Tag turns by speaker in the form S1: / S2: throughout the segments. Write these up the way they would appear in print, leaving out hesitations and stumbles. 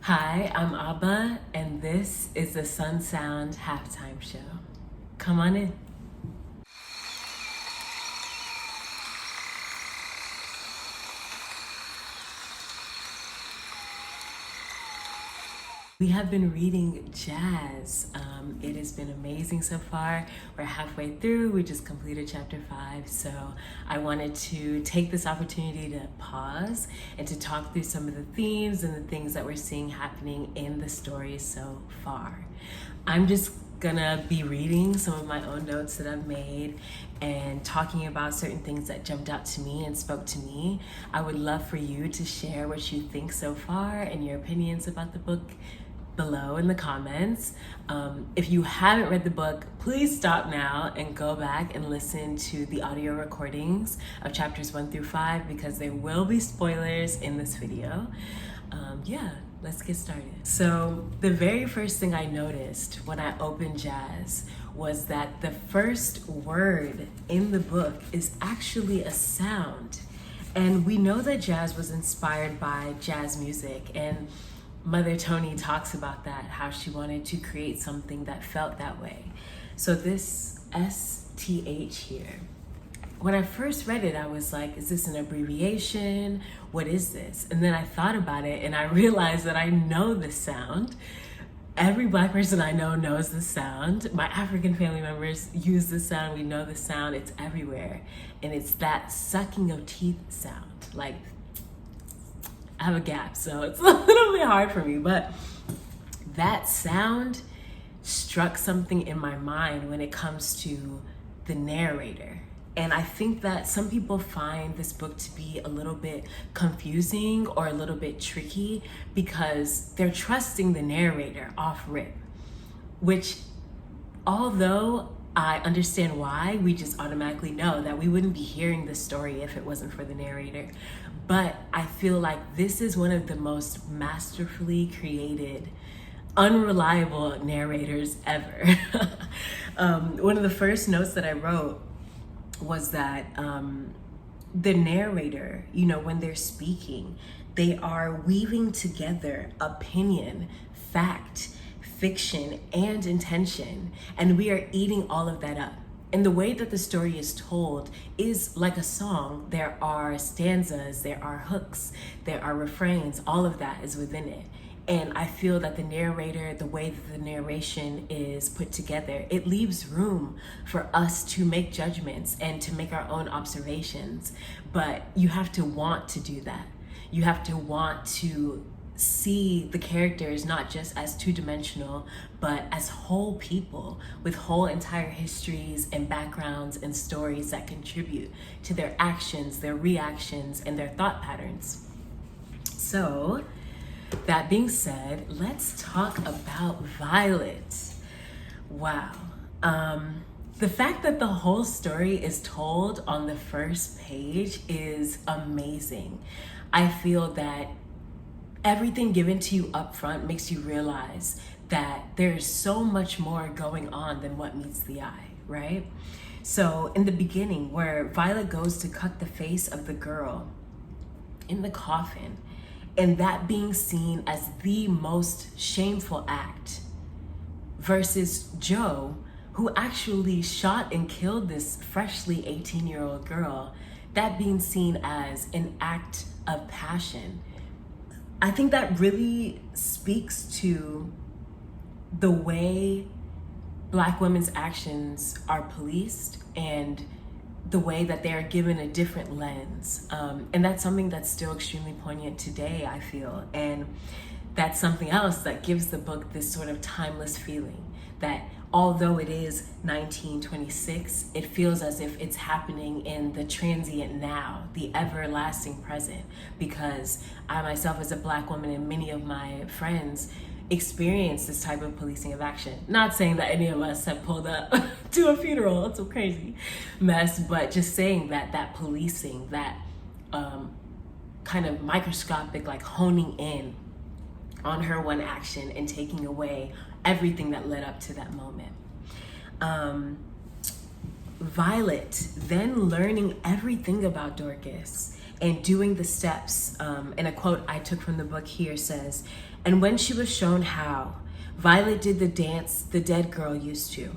S1: Hi, I'm Abba, and this is the Sun Sound Halftime Show. Come on in. We have been reading jazz. It has been amazing so far. We're halfway through. We just completed chapter 5. So I wanted to take this opportunity to pause and to talk through some of the themes and the things that we're seeing happening in the story so far. I'm just gonna be reading some of my own notes that I've made and talking about certain things that jumped out to me and spoke to me. I would love for you to share what you think so far and your opinions about the book below in the comments. If you haven't read the book, please stop now and go back and listen to the audio recordings of chapters 1 through 5 because there will be spoilers in this video. Yeah, let's get started. So the very first thing I noticed when I opened Jazz was that the first word in the book is actually a sound. And we know that jazz was inspired by jazz music, and Mother Toni talks about that, how she wanted to create something that felt that way. So this STH here, when I first read it, I was like, is this an abbreviation? What is this? And then I thought about it and I realized that I know the sound. Every Black person I know knows the sound. My African family members use the sound. We know the sound. It's everywhere. And it's that sucking of teeth sound. Like, I have a gap, so it's a little bit hard for me, but that sound struck something in my mind when it comes to the narrator. And I think that some people find this book to be a little bit confusing or a little bit tricky because they're trusting the narrator off rip, which, although I understand why, we just automatically know that we wouldn't be hearing this story if it wasn't for the narrator. But I feel like this is one of the most masterfully created, unreliable narrators ever. One of the first notes that I wrote was that the narrator, when they're speaking, they are weaving together opinion, fact, fiction, and intention, and we are eating all of that up. And the way that the story is told is like a song. There are stanzas, there are hooks, there are refrains, all of that is within it. And I feel that the narrator, the way that the narration is put together, it leaves room for us to make judgments and to make our own observations. But you have to want to do that. You have to want to see the characters not just as two-dimensional, but as whole people with whole entire histories and backgrounds and stories that contribute to their actions, their reactions, and their thought patterns. So, that being said, let's talk about Violet. Wow. The fact that the whole story is told on the first page is amazing. I feel that everything given to you up front makes you realize that there's so much more going on than what meets the eye, right? So in the beginning, where Violet goes to cut the face of the girl in the coffin, and that being seen as the most shameful act, versus Joe, who actually shot and killed this freshly 18-year-old girl, that being seen as an act of passion. I think that really speaks to the way Black women's actions are policed and the way that they are given a different lens. And that's something that's still extremely poignant today, I feel. And that's something else that gives the book this sort of timeless feeling that although it is 1926, it feels as if it's happening in the transient now, the everlasting present, because I myself as a Black woman and many of my friends experience this type of policing of action. Not saying that any of us have pulled up to a funeral, it's a crazy mess, but just saying that that policing, that kind of microscopic, like honing in on her one action and taking away everything that led up to that moment. Violet then learning everything about Dorcas and doing the steps. And a quote I took from the book here says, "And when she was shown how, Violet did the dance the dead girl used to.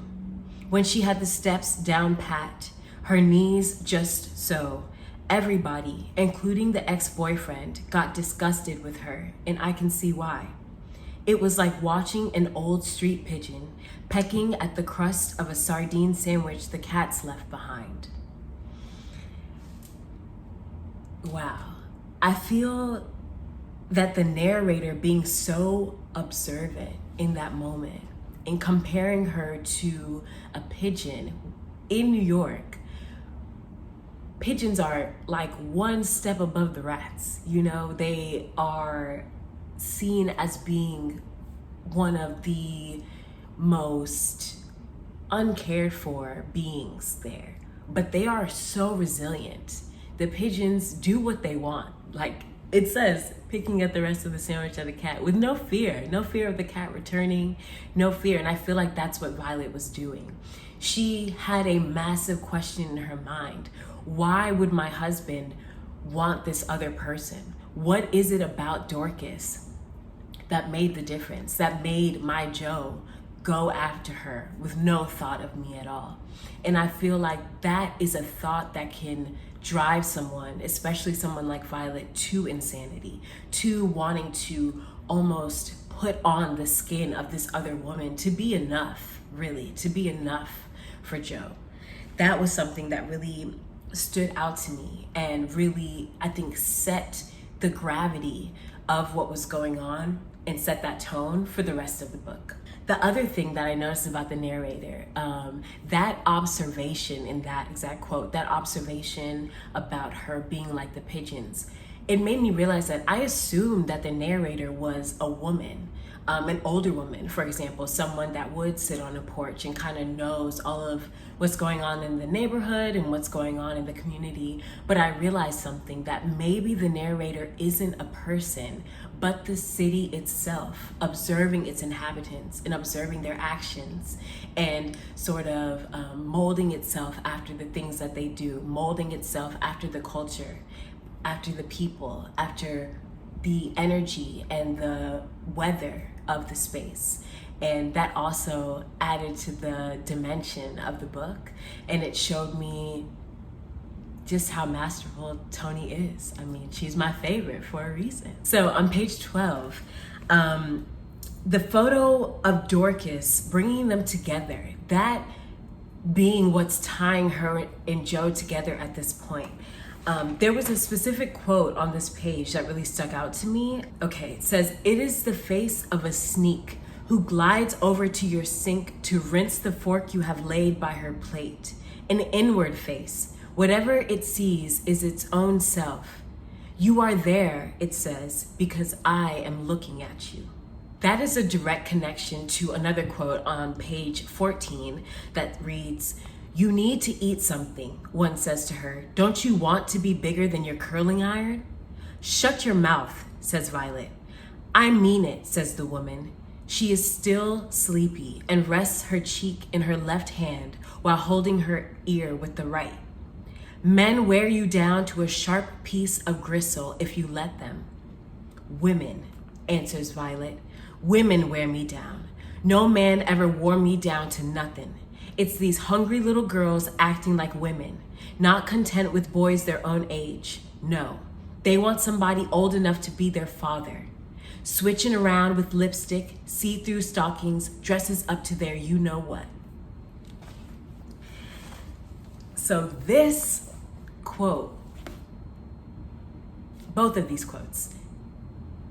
S1: When she had the steps down pat, her knees just so, everybody, including the ex-boyfriend, got disgusted with her, and I can see why. It was like watching an old street pigeon pecking at the crust of a sardine sandwich the cats left behind." Wow. I feel that the narrator being so observant in that moment and comparing her to a pigeon in New York. Pigeons are like one step above the rats. You know, they are seen as being one of the most uncared for beings there, but they are so resilient. The pigeons do what they want. Like it says, picking at the rest of the sandwich of the cat with no fear of the cat returning, no fear. And I feel like that's what Violet was doing. She had a massive question in her mind. Why would my husband want this other person? What is it about Dorcas that made the difference, that made my Joe go after her with no thought of me at all? And I feel like that is a thought that can drive someone, especially someone like Violet, to insanity, to wanting to almost put on the skin of this other woman to be enough, really, to be enough for Joe. That was something that really stood out to me and really, I think, set the gravity of what was going on and set that tone for the rest of the book. The other thing that I noticed about the narrator, that observation in that exact quote, that observation about her being like the pigeons, it made me realize that I assumed that the narrator was a woman, an older woman, for example, someone that would sit on a porch and kind of knows all of what's going on in the neighborhood and what's going on in the community. But I realized something, that maybe the narrator isn't a person, but the city itself, observing its inhabitants and observing their actions and sort of molding itself after the things that they do, molding itself after the culture, after the people, after the energy and the weather of the space. And that also added to the dimension of the book. And it showed me just how masterful Toni is. I mean, she's my favorite for a reason. So on page 12, the photo of Dorcas bringing them together, that being what's tying her and Joe together at this point. There was a specific quote on this page that really stuck out to me. Okay, it says, "It is the face of a sneak who glides over to your sink to rinse the fork you have laid by her plate. An inward face. Whatever it sees is its own self. You are there," it says, "because I am looking at you." That is a direct connection to another quote on page 14 that reads, "You need to eat something," one says to her. "Don't you want to be bigger than your curling iron?" "Shut your mouth," says Violet. "I mean it," says the woman. She is still sleepy and rests her cheek in her left hand while holding her ear with the right. "Men wear you down to a sharp piece of gristle if you let them." "Women," answers Violet. "Women wear me down. No man ever wore me down to nothing. It's these hungry little girls acting like women, not content with boys their own age. No, they want somebody old enough to be their father. Switching around with lipstick, see-through stockings, dresses up to their you-know-what." So this quote, both of these quotes,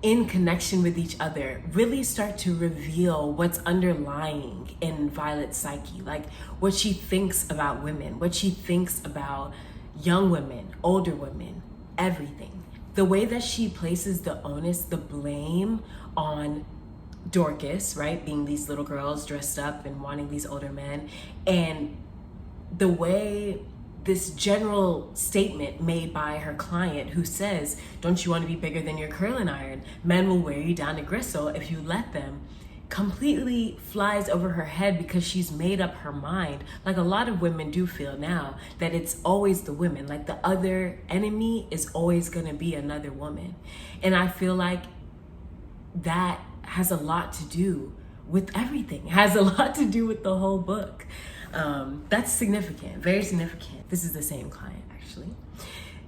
S1: in connection with each other, really start to reveal what's underlying in Violet's psyche, like what she thinks about women, what she thinks about young women, older women, everything. The way that she places the onus, the blame on Dorcas, right? Being these little girls dressed up and wanting these older men, and the way this general statement made by her client who says, "Don't you want to be bigger than your curling iron? Men will wear you down to gristle if you let them." completely flies over her head because she's made up her mind, like a lot of women do feel now, that it's always the women, like the other enemy is always going to be another woman. And I feel like that has a lot to do with everything, has a lot to do with the whole book. That's significant, very significant. This is the same client, actually.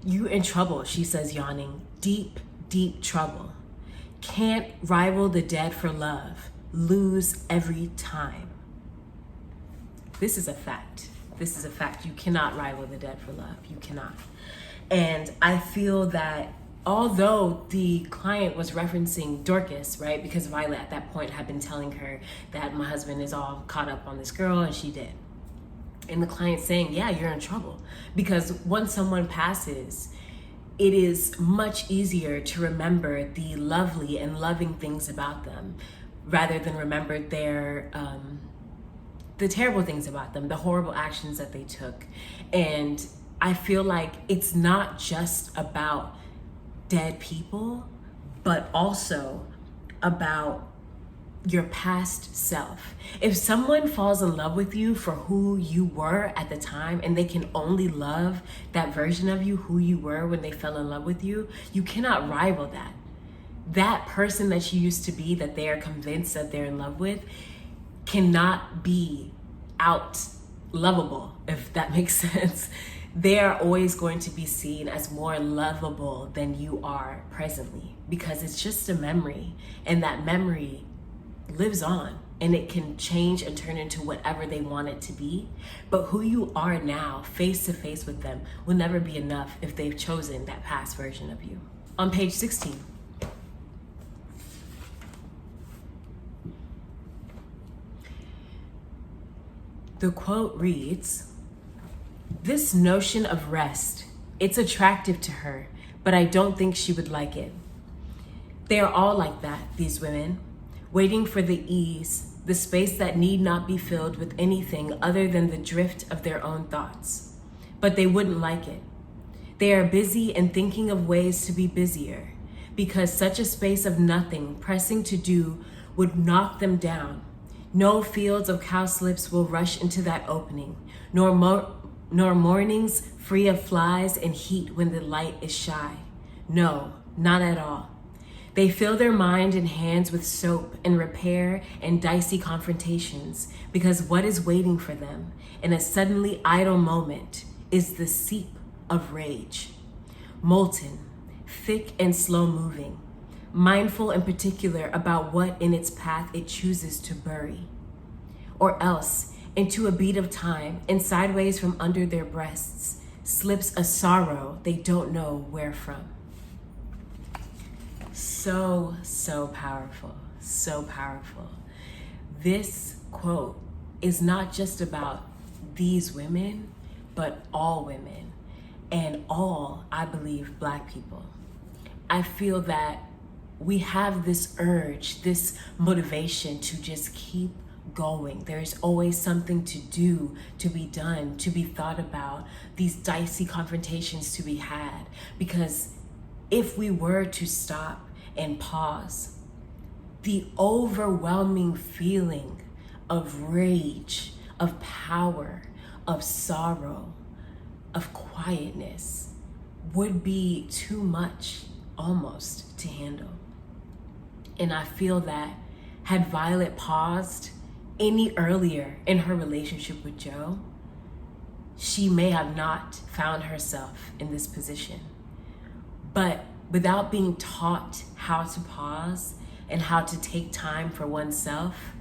S1: "You in trouble," she says, yawning. "Deep, deep trouble. Can't rival the dead for love. Lose every time." This is a fact. This is a fact. You cannot rival the dead for love. You cannot. And I feel that although the client was referencing Dorcas, right? Because Violet at that point had been telling her that my husband is all caught up on this girl, and she did. And the client's saying, yeah, you're in trouble. Because once someone passes, it is much easier to remember the lovely and loving things about them rather than remember the terrible things about them, the horrible actions that they took. And I feel like it's not just about dead people, but also about your past self. If someone falls in love with you for who you were at the time, and they can only love that version of you, who you were when they fell in love with you, you cannot rival that. That person that you used to be, that they are convinced that they're in love with, cannot be out lovable, if that makes sense. They are always going to be seen as more lovable than you are presently, because it's just a memory, and that memory lives on, and it can change and turn into whatever they want it to be. But who you are now, face to face with them, will never be enough if they've chosen that past version of you. On page 16. The quote reads, "This notion of rest, it's attractive to her, but I don't think she would like it. They are all like that, these women, waiting for the ease, the space that need not be filled with anything other than the drift of their own thoughts. But they wouldn't like it. They are busy and thinking of ways to be busier, because such a space of nothing pressing to do would knock them down. No fields of cowslips will rush into that opening, nor mornings free of flies and heat when the light is shy. No, not at all. They fill their mind and hands with soap and repair and dicey confrontations, because what is waiting for them in a suddenly idle moment is the seep of rage. Molten, thick and slow moving, mindful in particular about what in its path it chooses to bury. Or else, into a beat of time and sideways from under their breasts slips a sorrow they don't know where from." So powerful, so powerful. This quote is not just about these women, but all women, and all, I believe, Black people. I feel that we have this urge, this motivation to just keep going. There's always something to do, to be done, to be thought about, these dicey confrontations to be had. Because if we were to stop and pause, the overwhelming feeling of rage, of power, of sorrow, of quietness would be too much almost to handle. And I feel that had Violet paused any earlier in her relationship with Joe, she may have not found herself in this position. But without being taught how to pause and how to take time for oneself,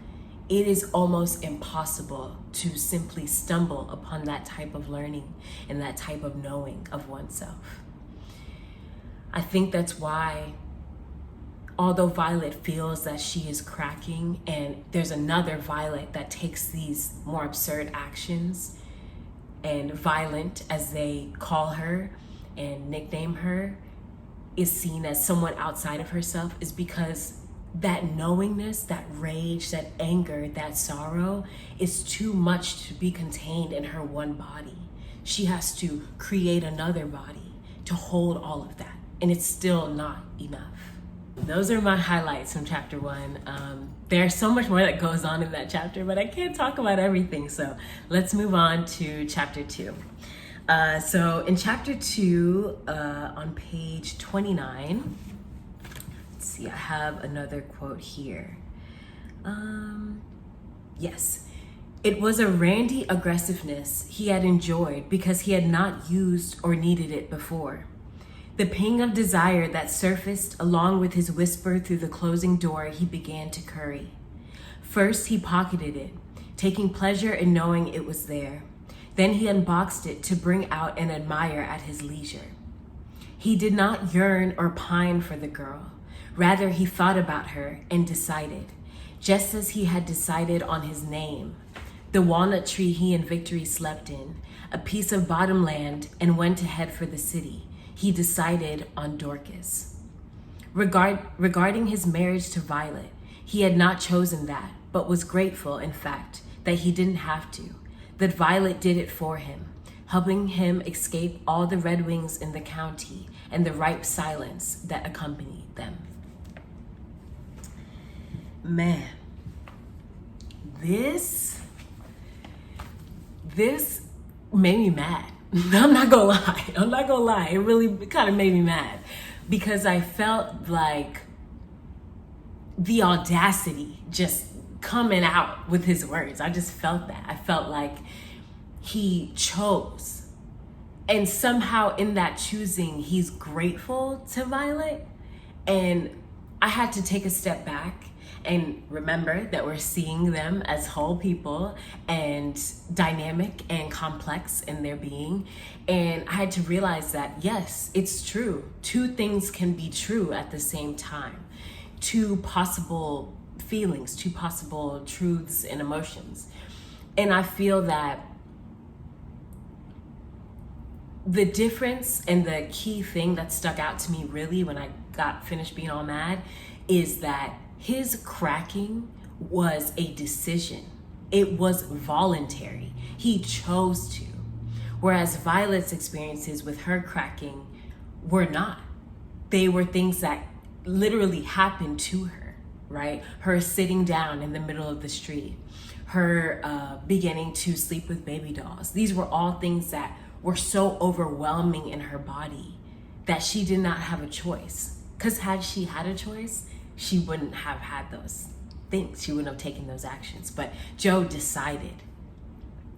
S1: it is almost impossible to simply stumble upon that type of learning and that type of knowing of oneself. I think that's why, although Violet feels that she is cracking, and there's another Violet that takes these more absurd actions, and Violent, as they call her and nickname her, is seen as someone outside of herself, is because that knowingness, that rage, that anger, that sorrow is too much to be contained in her one body. She has to create another body to hold all of that, and it's still not enough. Those are my highlights from chapter 1. There's so much more that goes on in that chapter, but I can't talk about everything. So let's move on to chapter 2. So in chapter 2, on page 29, let's see, I have another quote here. Yes. It was a randy aggressiveness he had enjoyed because he had not used or needed it before. The ping of desire that surfaced along with his whisper through the closing door he began to curry. First, he pocketed it, taking pleasure in knowing it was there. Then he unboxed it to bring out and admire at his leisure. He did not yearn or pine for the girl. Rather, he thought about her and decided, just as he had decided on his name, the walnut tree he and Victory slept in, a piece of bottom land, and went to head for the city. He decided on Dorcas. Regarding his marriage to Violet, he had not chosen that, but was grateful, in fact, that he didn't have to, that Violet did it for him, helping him escape all the Red Wings in the county and the ripe silence that accompanied them. Man, this made me mad. I'm not gonna lie. It really kind of made me mad because I felt like the audacity just coming out with his words. I just felt that. I felt like he chose. And somehow in that choosing, he's grateful to Violet. And I had to take a step back and remember that we're seeing them as whole people and dynamic and complex in their being. And I had to realize that, yes, it's true. Two things can be true at the same time. Two possible feelings, two possible truths and emotions. And I feel that the difference and the key thing that stuck out to me really when I got finished being all mad is that his cracking was a decision. It was voluntary. He chose to. Whereas Violet's experiences with her cracking were not. They were things that literally happened to her, right? Her sitting down in the middle of the street, her beginning to sleep with baby dolls. These were all things that were so overwhelming in her body that she did not have a choice. Because had she had a choice, she wouldn't have had those things. She wouldn't have taken those actions. But Joe decided.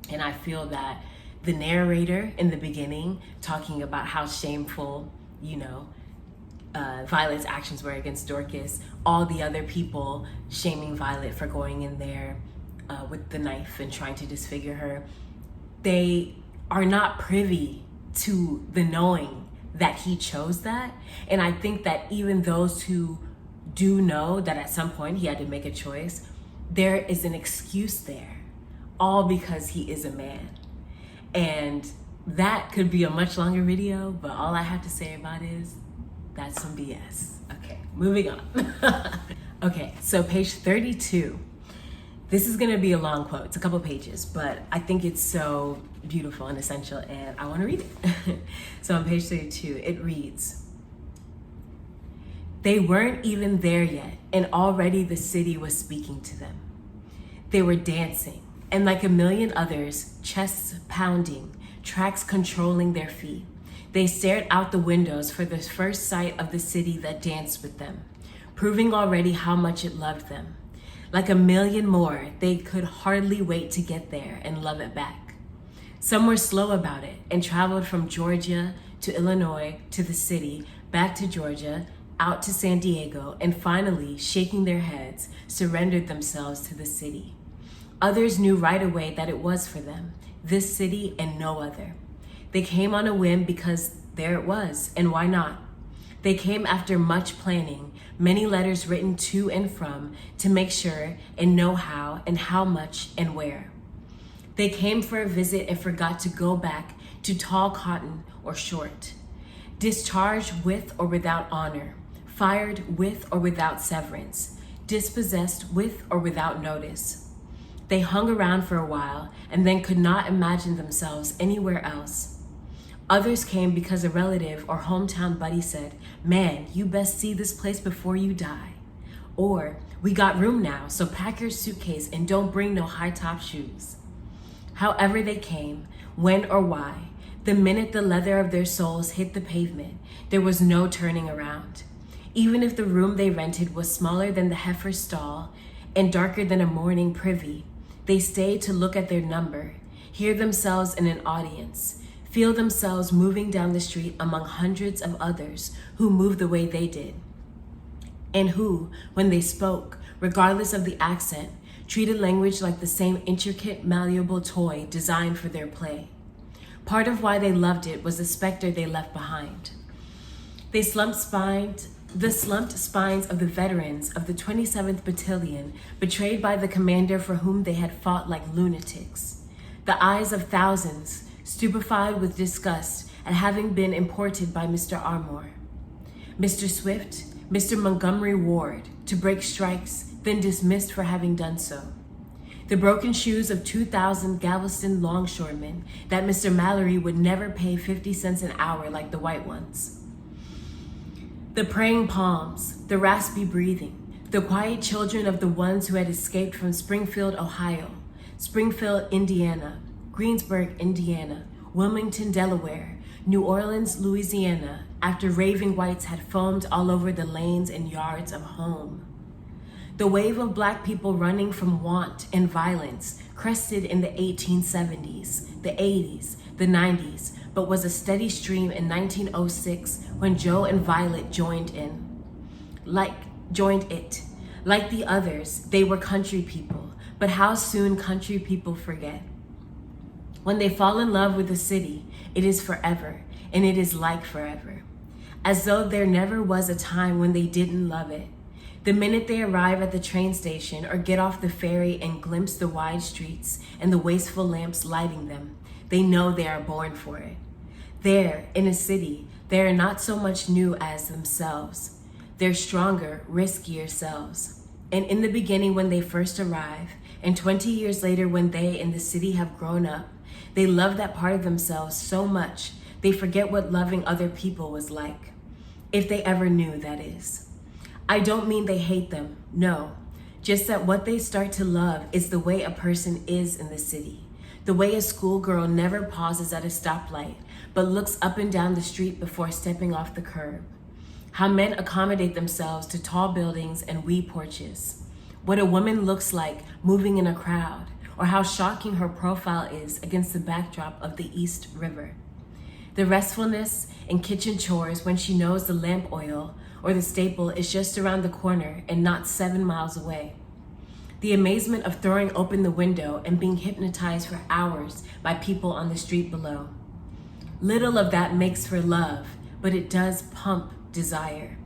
S1: And I feel that the narrator in the beginning talking about how shameful, Violet's actions were against Dorcas, all the other people shaming Violet for going in there with the knife and trying to disfigure her, they are not privy to the knowing that he chose that. And I think that even those who do know that at some point he had to make a choice, there is an excuse there, all because he is a man. And that could be a much longer video, but all I have to say about it is that's some BS. Okay, moving on. Okay, so page 32. This is gonna be a long quote, it's a couple pages, but I think it's so beautiful and essential and I wanna read it. So on page 32, it reads, "They weren't even there yet, and already the city was speaking to them. They were dancing, and like a million others, chests pounding, tracks controlling their feet. They stared out the windows for the first sight of the city that danced with them, proving already how much it loved them. Like a million more, they could hardly wait to get there and love it back. Some were slow about it and traveled from Georgia to Illinois to the city, back to Georgia, out to San Diego, and finally, shaking their heads, surrendered themselves to the city. Others knew right away that it was for them, this city and no other. They came on a whim because there it was, and why not? They came after much planning, many letters written to and from to make sure and know how and how much and where. They came for a visit and forgot to go back to tall cotton or short, discharged with or without honor, fired with or without severance, dispossessed with or without notice. They hung around for a while and then could not imagine themselves anywhere else. Others came because a relative or hometown buddy said, "Man, you best see this place before you die." Or, "We got room now, so pack your suitcase and don't bring no high-top shoes." However they came, when or why, the minute the leather of their souls hit the pavement, there was no turning around. Even if the room they rented was smaller than the heifer's stall and darker than a morning privy, they stayed to look at their number, hear themselves in an audience, feel themselves moving down the street among hundreds of others who moved the way they did, and who, when they spoke, regardless of the accent, treated language like the same intricate, malleable toy designed for their play. Part of why they loved it was the specter they left behind. The slumped spines of the veterans of the 27th Battalion, betrayed by the commander for whom they had fought like lunatics. The eyes of thousands, stupefied with disgust at having been imported by Mr. Armour, Mr. Swift, Mr. Montgomery Ward, to break strikes, then dismissed for having done so. The broken shoes of 2,000 Galveston longshoremen that Mr. Mallory would never pay 50 cents an hour like the white ones. The praying palms, the raspy breathing, the quiet children of the ones who had escaped from Springfield, Ohio, Springfield, Indiana, Greensburg, Indiana, Wilmington, Delaware, New Orleans, Louisiana, after raving whites had foamed all over the lanes and yards of home. The wave of Black people running from want and violence crested in the 1870s, the 80s, the 90s, but was a steady stream in 1906 when Joe and Violet joined it. Like the others, they were country people, but how soon country people forget. When they fall in love with a city, it is forever, and it is like forever. As though there never was a time when they didn't love it. The minute they arrive at the train station or get off the ferry and glimpse the wide streets and the wasteful lamps lighting them, they know they are born for it. There, in a city, they are not so much new as themselves. They're stronger, riskier selves. And in the beginning when they first arrive, and 20 years later when they in the city have grown up, they love that part of themselves so much, they forget what loving other people was like. If they ever knew, that is. I don't mean they hate them, no. Just that what they start to love is the way a person is in the city. The way a schoolgirl never pauses at a stoplight, but looks up and down the street before stepping off the curb. How men accommodate themselves to tall buildings and wee porches. What a woman looks like moving in a crowd, or how shocking her profile is against the backdrop of the East River. The restfulness in kitchen chores when she knows the lamp oil or the staple is just around the corner and not 7 miles away. The amazement of throwing open the window and being hypnotized for hours by people on the street below. Little of that makes for love, but it does pump desire.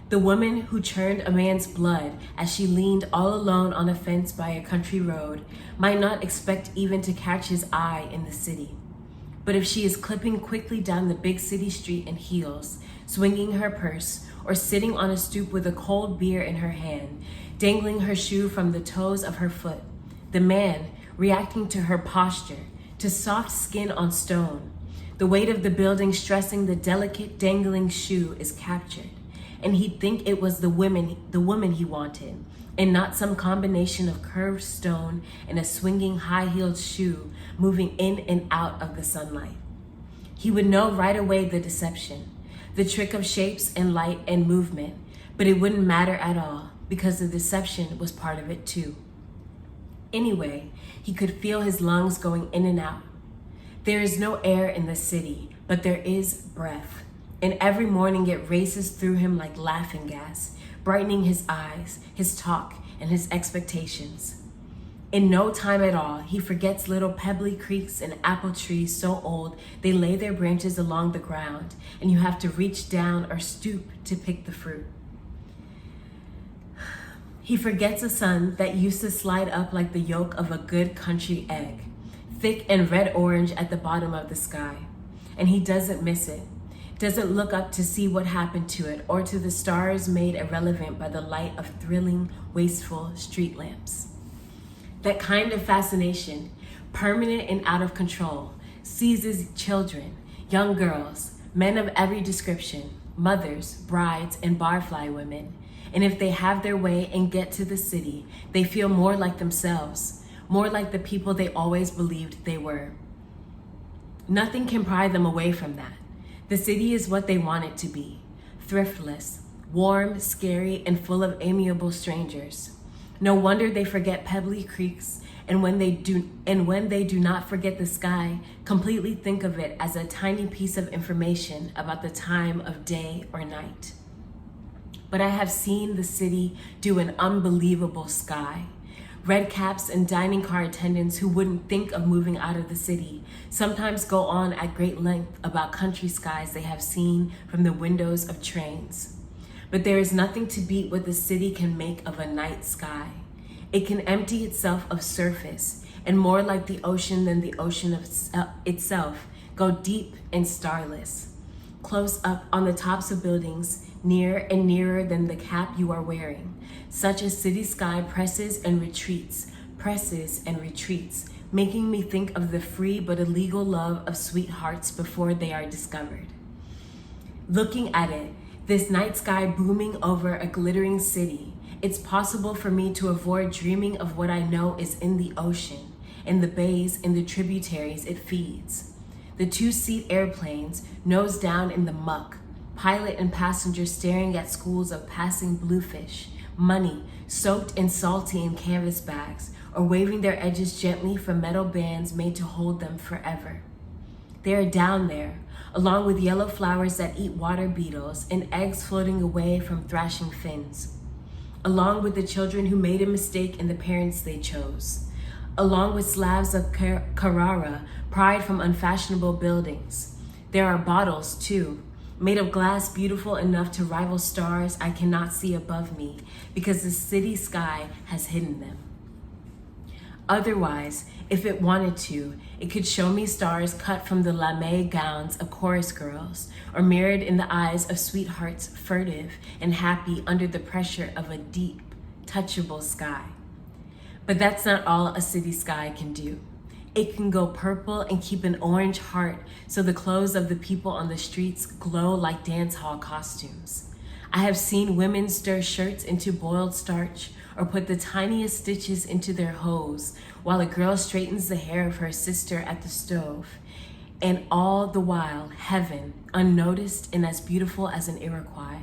S1: The woman who churned a man's blood as she leaned all alone on a fence by a country road might not expect even to catch his eye in the city. But if she is clipping quickly down the big city street in heels, swinging her purse, or sitting on a stoop with a cold beer in her hand, dangling her shoe from the toes of her foot, the man, reacting to her posture, to soft skin on stone, the weight of the building stressing the delicate dangling shoe is captured, and he'd think it was the woman he wanted, and not some combination of curved stone and a swinging high-heeled shoe moving in and out of the sunlight. He would know right away the deception, the trick of shapes and light and movement, but it wouldn't matter at all because the deception was part of it too. Anyway, he could feel his lungs going in and out. There is no air in the city, but there is breath, and every morning it races through him like laughing gas, brightening his eyes, his talk, and his expectations. In no time at all, he forgets little pebbly creeks and apple trees so old they lay their branches along the ground, and you have to reach down or stoop to pick the fruit. He forgets a sun that used to slide up like the yolk of a good country egg, thick and red-orange at the bottom of the sky, and he doesn't miss it. Doesn't look up to see what happened to it or to the stars made irrelevant by the light of thrilling, wasteful street lamps. That kind of fascination, permanent and out of control, seizes children, Young girls, men of every description, mothers, brides, and barfly women. And if they have their way and get to the city, they feel more like themselves, more like the people they always believed they were. Nothing can pry them away from that. The city is what they want it to be, thriftless, warm, scary, and full of amiable strangers. No wonder they forget pebbly creeks, and when they do not forget the sky, completely think of it as a tiny piece of information about the time of day or night. But I have seen the city do an unbelievable sky. Red caps and dining car attendants who wouldn't think of moving out of the city sometimes go on at great length about country skies they have seen from the windows of trains. But there is nothing to beat what the city can make of a night sky. It can empty itself of surface, and more like the ocean than the ocean itself, go deep and starless. Close up on the tops of buildings, near and nearer than the cap you are wearing. Such a city sky presses and retreats, making me think of the free but illegal love of sweethearts before they are discovered. Looking at it, this night sky booming over a glittering city, it's possible for me to avoid dreaming of what I know is in the ocean, in the bays, in the tributaries it feeds. The two-seat airplanes, nose down in the muck, pilot and passenger staring at schools of passing bluefish, money soaked and salty in canvas bags, or waving their edges gently from metal bands made to hold them forever. They are down there, along with yellow flowers that eat water beetles and eggs floating away from thrashing fins. Along with the children who made a mistake in the parents they chose. Along with slabs of Carrara pried from unfashionable buildings. There are bottles, too, made of glass beautiful enough to rival stars I cannot see above me because the city sky has hidden them. Otherwise, if it wanted to, it could show me stars cut from the lame gowns of chorus girls, or mirrored in the eyes of sweethearts furtive and happy under the pressure of a deep, touchable sky. But that's not all a city sky can do. It can go purple and keep an orange heart so the clothes of the people on the streets glow like dance hall costumes. I have seen women stir shirts into boiled starch or put the tiniest stitches into their hose while a girl straightens the hair of her sister at the stove. And all the while, heaven, unnoticed and as beautiful as an Iroquois,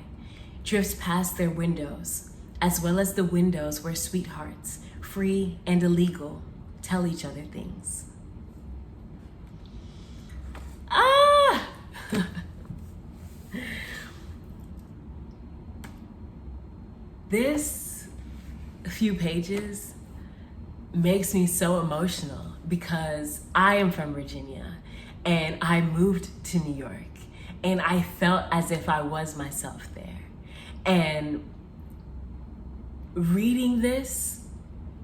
S1: drifts past their windows, as well as the windows where sweethearts, free and illegal, tell each other things. This few pages makes me so emotional because I am from Virginia and I moved to New York and I felt as if I was myself there. And reading this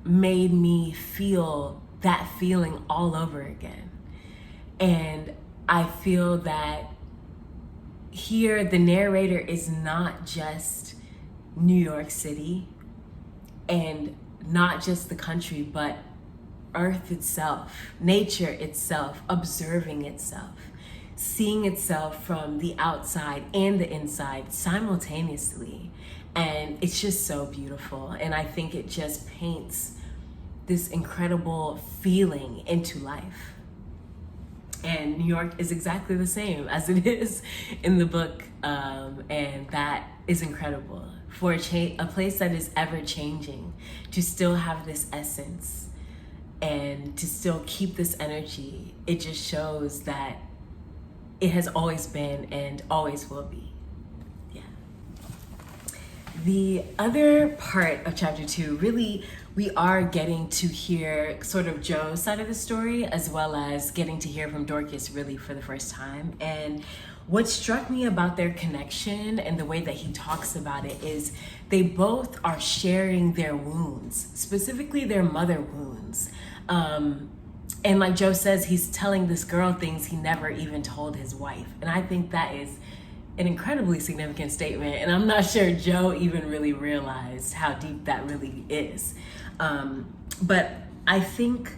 S1: made me feel that feeling all over again. And I feel that here the narrator is not just New York City and not just the country, but Earth itself, nature itself, observing itself, seeing itself from the outside and the inside simultaneously. And it's just so beautiful. And I think it just paints this incredible feeling into life. And New York is exactly the same as it is in the book. And that is incredible. For a place that is ever changing, to still have this essence and to still keep this energy, it just shows that it has always been and always will be. Yeah. The other part of chapter 2, really, we are getting to hear sort of Joe's side of the story, as well as getting to hear from Dorcas really for the first time. And what struck me about their connection and the way that he talks about it is they both are sharing their wounds, specifically their mother wounds. And like Joe says, he's telling this girl things he never even told his wife. And I think that is an incredibly significant statement. And I'm not sure Joe even really realized how deep that really is. But I think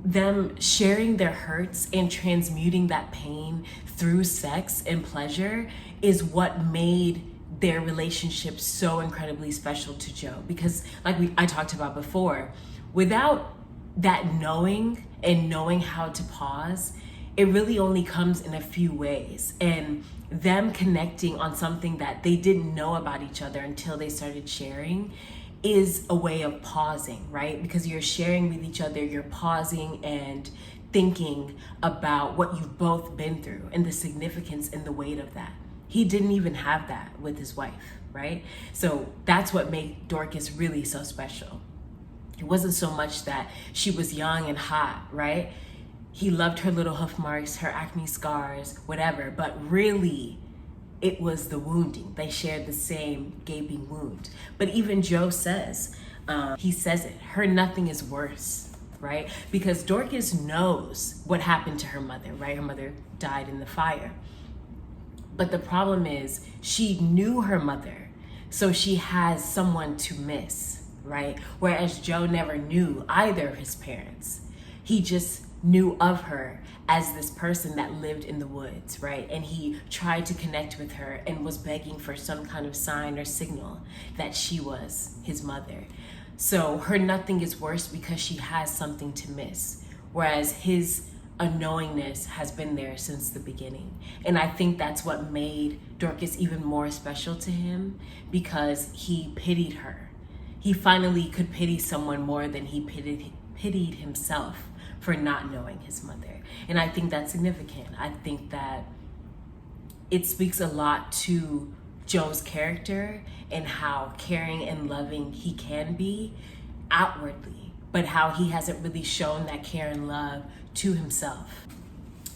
S1: them sharing their hurts and transmuting that pain through sex and pleasure is what made their relationship so incredibly special to Joe. Because I talked about before, without that knowing and knowing how to pause, it really only comes in a few ways. And them connecting on something that they didn't know about each other until they started sharing is a way of pausing, right? Because you're sharing with each other, you're pausing and thinking about what you've both been through and the significance and the weight of that. He didn't even have that with his wife, right? So that's what made Dorcas really so special. It wasn't so much that she was young and hot, right? He loved her little hoof marks, her acne scars, whatever, but really it was the wounding. They shared the same gaping wound. But even Joe says, he says it, her nothing is worse, right? Because Dorcas knows what happened to her mother, right? Her mother died in the fire. But the problem is she knew her mother, so she has someone to miss, right? Whereas Joe never knew either of his parents. He just knew of her as this person that lived in the woods, right? And he tried to connect with her and was begging for some kind of sign or signal that she was his mother. So her nothing is worse because she has something to miss, whereas his unknowingness has been there since the beginning. And I think that's what made Dorcas even more special to him, because he pitied her. He finally could pity someone more than he pitied himself for not knowing his mother. And I think that's significant. I think that it speaks a lot to Joe's character and how caring and loving he can be outwardly, but how he hasn't really shown that care and love to himself.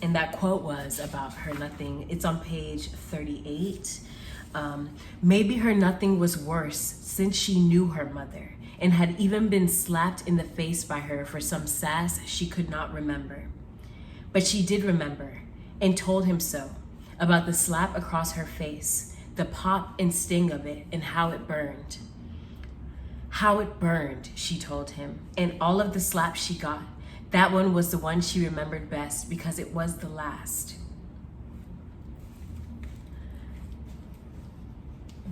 S1: And that quote was about her nothing. It's on page 38. Maybe her nothing was worse since she knew her mother and had even been slapped in the face by her for some sass she could not remember. But she did remember and told him so, about the slap across her face, the pop and sting of it, and how it burned. How it burned, she told him, and all of the slaps she got, that one was the one she remembered best because it was the last.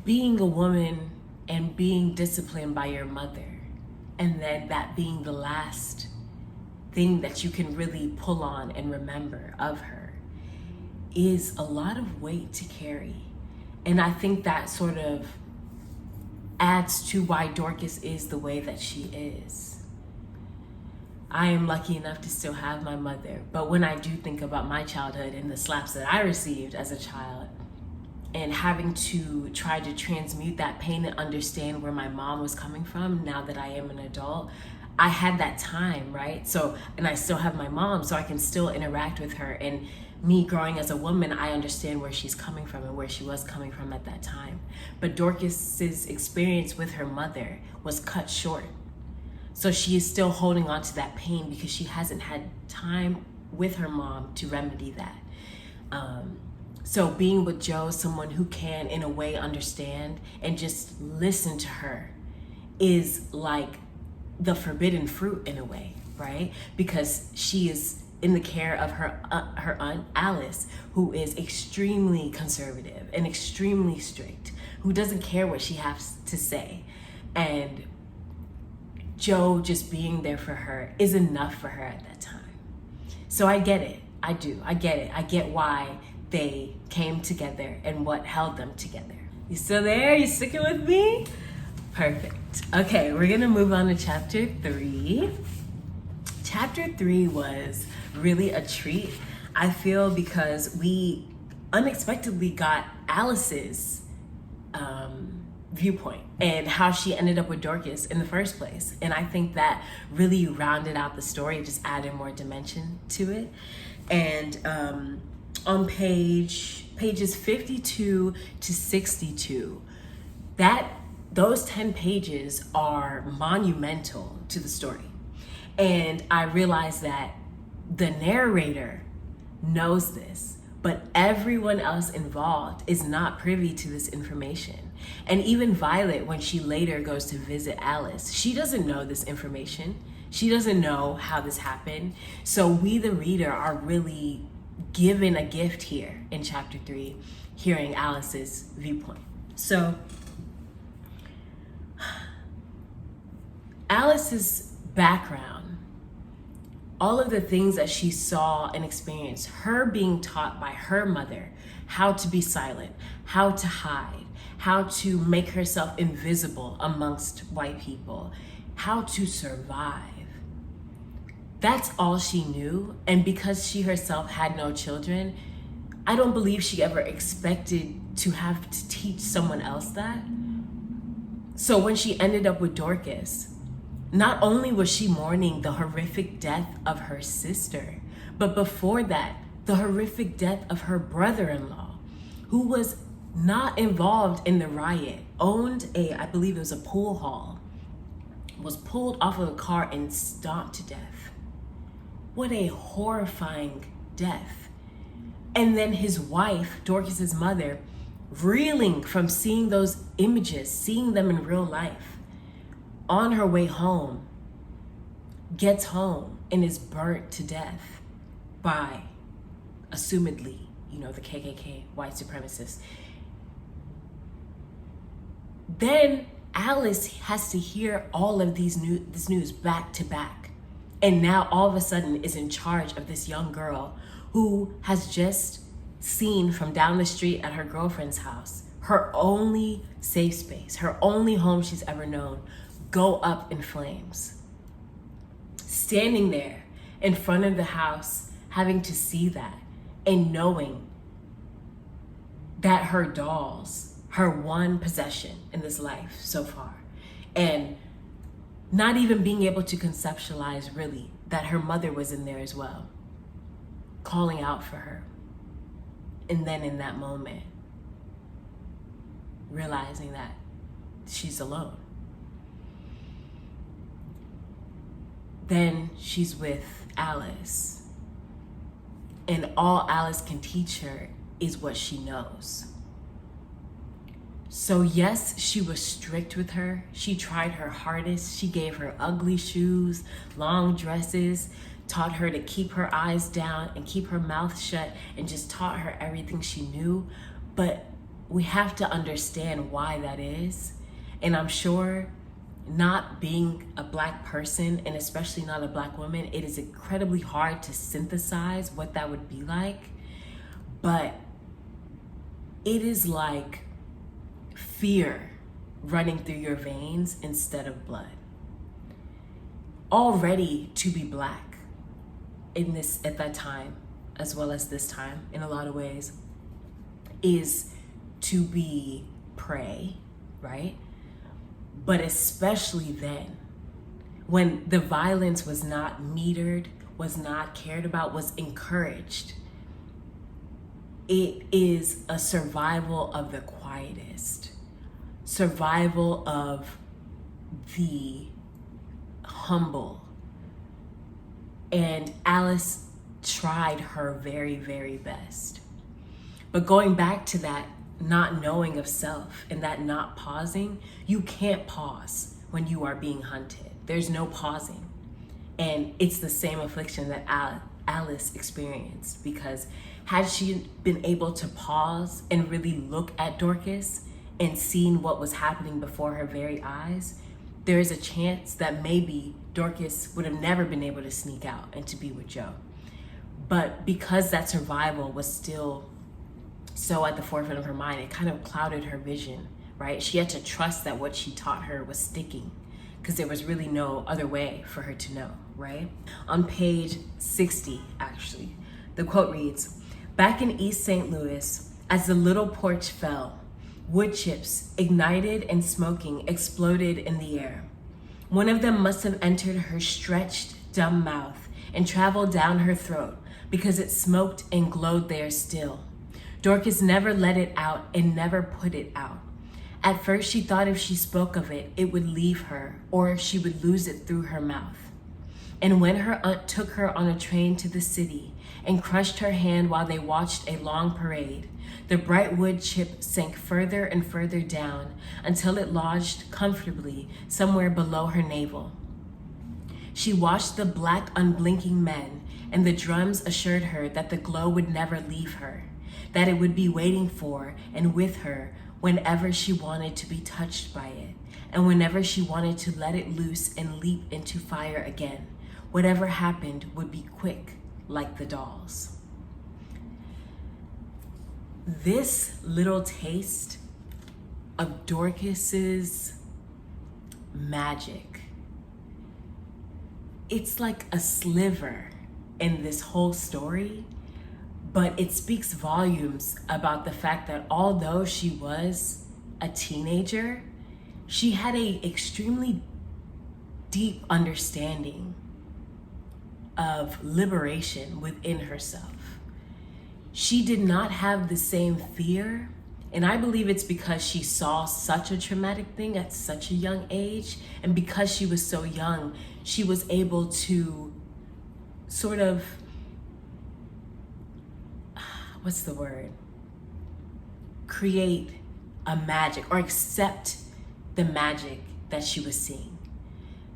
S1: Being a woman and being disciplined by your mother, and then that being the last thing that you can really pull on and remember of her, is a lot of weight to carry. And I think that sort of adds to why Dorcas is the way that she is. I am lucky enough to still have my mother, but when I do think about my childhood and the slaps that I received as a child, and having to try to transmute that pain and understand where my mom was coming from now that I am an adult, I had that time, right? So, and I still have my mom, so I can still interact with her. And me growing as a woman, I understand where she's coming from and where she was coming from at that time. But Dorcas's experience with her mother was cut short. So she is still holding on to that pain because she hasn't had time with her mom to remedy that. So being with Joe, someone who can in a way understand and just listen to her, is like the forbidden fruit in a way, right? Because she is in the care of her aunt Alice, who is extremely conservative and extremely strict, who doesn't care what she has to say. And Joe just being there for her is enough for her at that time. So I get it. I do. I get it. I get why they came together and what held them together. You still there? You sticking with me? Perfect. Okay, we're gonna move on to chapter 3. Chapter 3 was really a treat, I feel, because we unexpectedly got Alice's viewpoint and how she ended up with Dorcas in the first place. And I think that really rounded out the story, just added more dimension to it. And on pages 52 to 62, those 10 pages are monumental to the story. And I realized that the narrator knows this, but everyone else involved is not privy to this information. And even Violet, when she later goes to visit Alice, she doesn't know this information. She doesn't know how this happened. So we, the reader, are really given a gift here in chapter 3, hearing Alice's viewpoint. So Alice's background, all of the things that she saw and experienced, her being taught by her mother how to be silent, how to hide, how to make herself invisible amongst white people, how to survive. That's all she knew. And because she herself had no children, I don't believe she ever expected to have to teach someone else that. So when she ended up with Dorcas, not only was she mourning the horrific death of her sister, but before that, the horrific death of her brother-in-law, who was not involved in the riot, owned I believe it was a pool hall, was pulled off of a car and stomped to death. What a horrifying death. And then his wife, Dorcas's mother, reeling from seeing those images, seeing them in real life, on her way home, gets home and is burnt to death by, assumedly, the KKK, white supremacists. Then Alice has to hear all of this news back to back. And now all of a sudden is in charge of this young girl who has just seen from down the street at her girlfriend's house, her only safe space, her only home she's ever known, go up in flames. Standing there in front of the house, having to see that and knowing that her dolls, her one possession in this life so far, and not even being able to conceptualize really that her mother was in there as well, calling out for her. And then in that moment, realizing that she's alone. Then she's with Alice, and all Alice can teach her is what she knows. So yes, she was strict with her. She tried her hardest. She gave her ugly shoes, long dresses, taught her to keep her eyes down and keep her mouth shut, and just taught her everything she knew. But we have to understand why that is. And I'm sure, not being a Black person, and especially not a Black woman, it is incredibly hard to synthesize what that would be like. But it is like fear running through your veins instead of blood. Already to be Black at that time, as well as this time in a lot of ways, is to be prey, right? But especially then, when the violence was not metered, was not cared about, was encouraged. It is a survival of the quietest, survival of the humble. And Alice tried her very, very best. But going back to that not knowing of self and that not pausing, you can't pause when you are being hunted. There's no pausing. And it's the same affliction that Alice experienced, because had she been able to pause and really look at Dorcas and seen what was happening before her very eyes, there is a chance that maybe Dorcas would have never been able to sneak out and to be with Joe. But because that survival was still so at the forefront of her mind, it kind of clouded her vision, right? She had to trust that what she taught her was sticking, because there was really no other way for her to know, right? On page 60, actually, the quote reads, "Back in East St. Louis, as the little porch fell, wood chips, ignited and smoking, exploded in the air. One of them must have entered her stretched, dumb mouth and traveled down her throat, because it smoked and glowed there still. Dorcas never let it out and never put it out. At first she thought if she spoke of it, it would leave her, or she would lose it through her mouth. And when her aunt took her on a train to the city and crushed her hand while they watched a long parade, the bright wood chip sank further and further down until it lodged comfortably somewhere below her navel. She watched the black, unblinking men, and the drums assured her that the glow would never leave her, that it would be waiting for and with her whenever she wanted to be touched by it, and whenever she wanted to let it loose and leap into fire again. Whatever happened would be quick, like the dolls. This little taste of Dorcas's magic, it's like a sliver in this whole story, but it speaks volumes about the fact that although she was a teenager, she had an extremely deep understanding of liberation within herself. She did not have the same fear, and I believe it's because she saw such a traumatic thing at such a young age, and because she was so young, she was able to sort of, create a magic or accept the magic that she was seeing.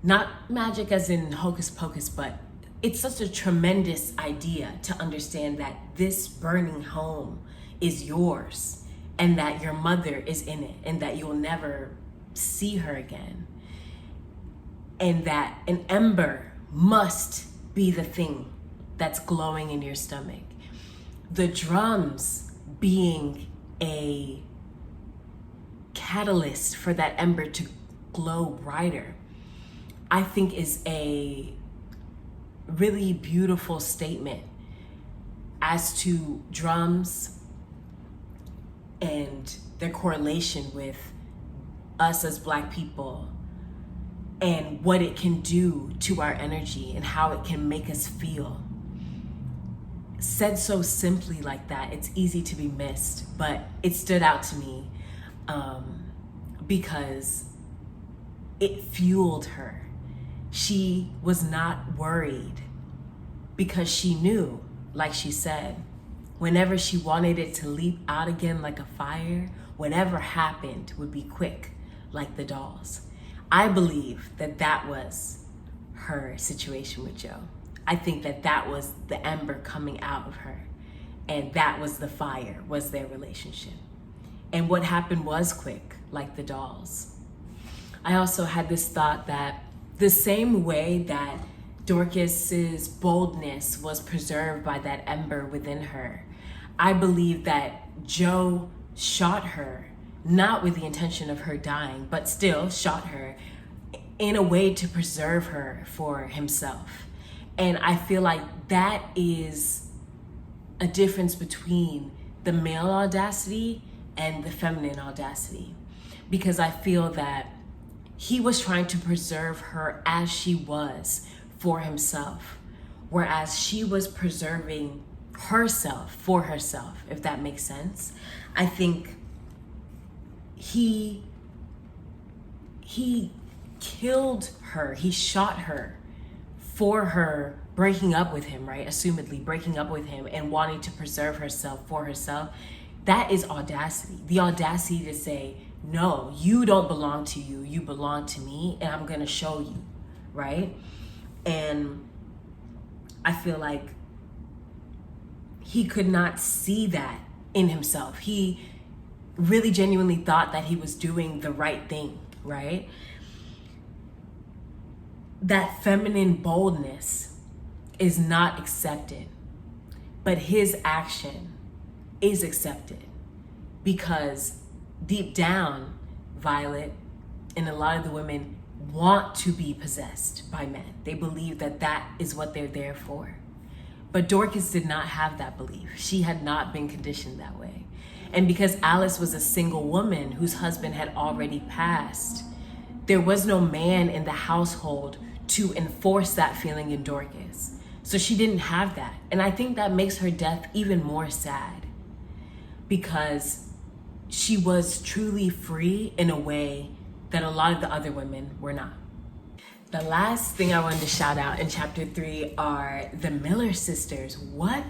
S1: Not magic as in hocus pocus, but it's such a tremendous idea to understand that this burning home is yours and that your mother is in it and that you'll never see her again. And that an ember must be the thing that's glowing in your stomach. The drums being a catalyst for that ember to glow brighter, I think is a really beautiful statement as to drums and their correlation with us as Black people and what it can do to our energy and how it can make us feel. Said so simply like that, it's easy to be missed, but it stood out to me because it fueled her. She was not worried because she knew, like she said, whenever she wanted it to leap out again like a fire, whatever happened would be quick, like the dolls. I believe that that was her situation with Joe. I think that that was the ember coming out of her, and that was the fire, was their relationship. And what happened was quick, like the dolls. I also had this thought that the same way that Dorcas's boldness was preserved by that ember within her, I believe that Joe shot her, not with the intention of her dying, but still shot her in a way to preserve her for himself. And I feel like that is a difference between the male audacity and the feminine audacity. Because I feel that he was trying to preserve her as she was for himself, whereas she was preserving herself for herself, if that makes sense. I think he killed her, he shot her for her breaking up with him, right? Assumedly breaking up with him and wanting to preserve herself for herself. That is audacity. The audacity to say, no, you don't belong to you, you belong to me, and I'm gonna show you, right? And I feel like he could not see that in himself. He really genuinely thought that he was doing the right thing, right? That feminine boldness is not accepted, but his action is accepted because deep down, Violet and a lot of the women want to be possessed by men. They believe that that is what they're there for. But Dorcas did not have that belief. She had not been conditioned that way. And because Alice was a single woman whose husband had already passed, there was no man in the household to enforce that feeling in Dorcas. So she didn't have that. And I think that makes her death even more sad because she was truly free in a way that a lot of the other women were not. The last thing I wanted to shout out in chapter 3 are the Miller sisters. What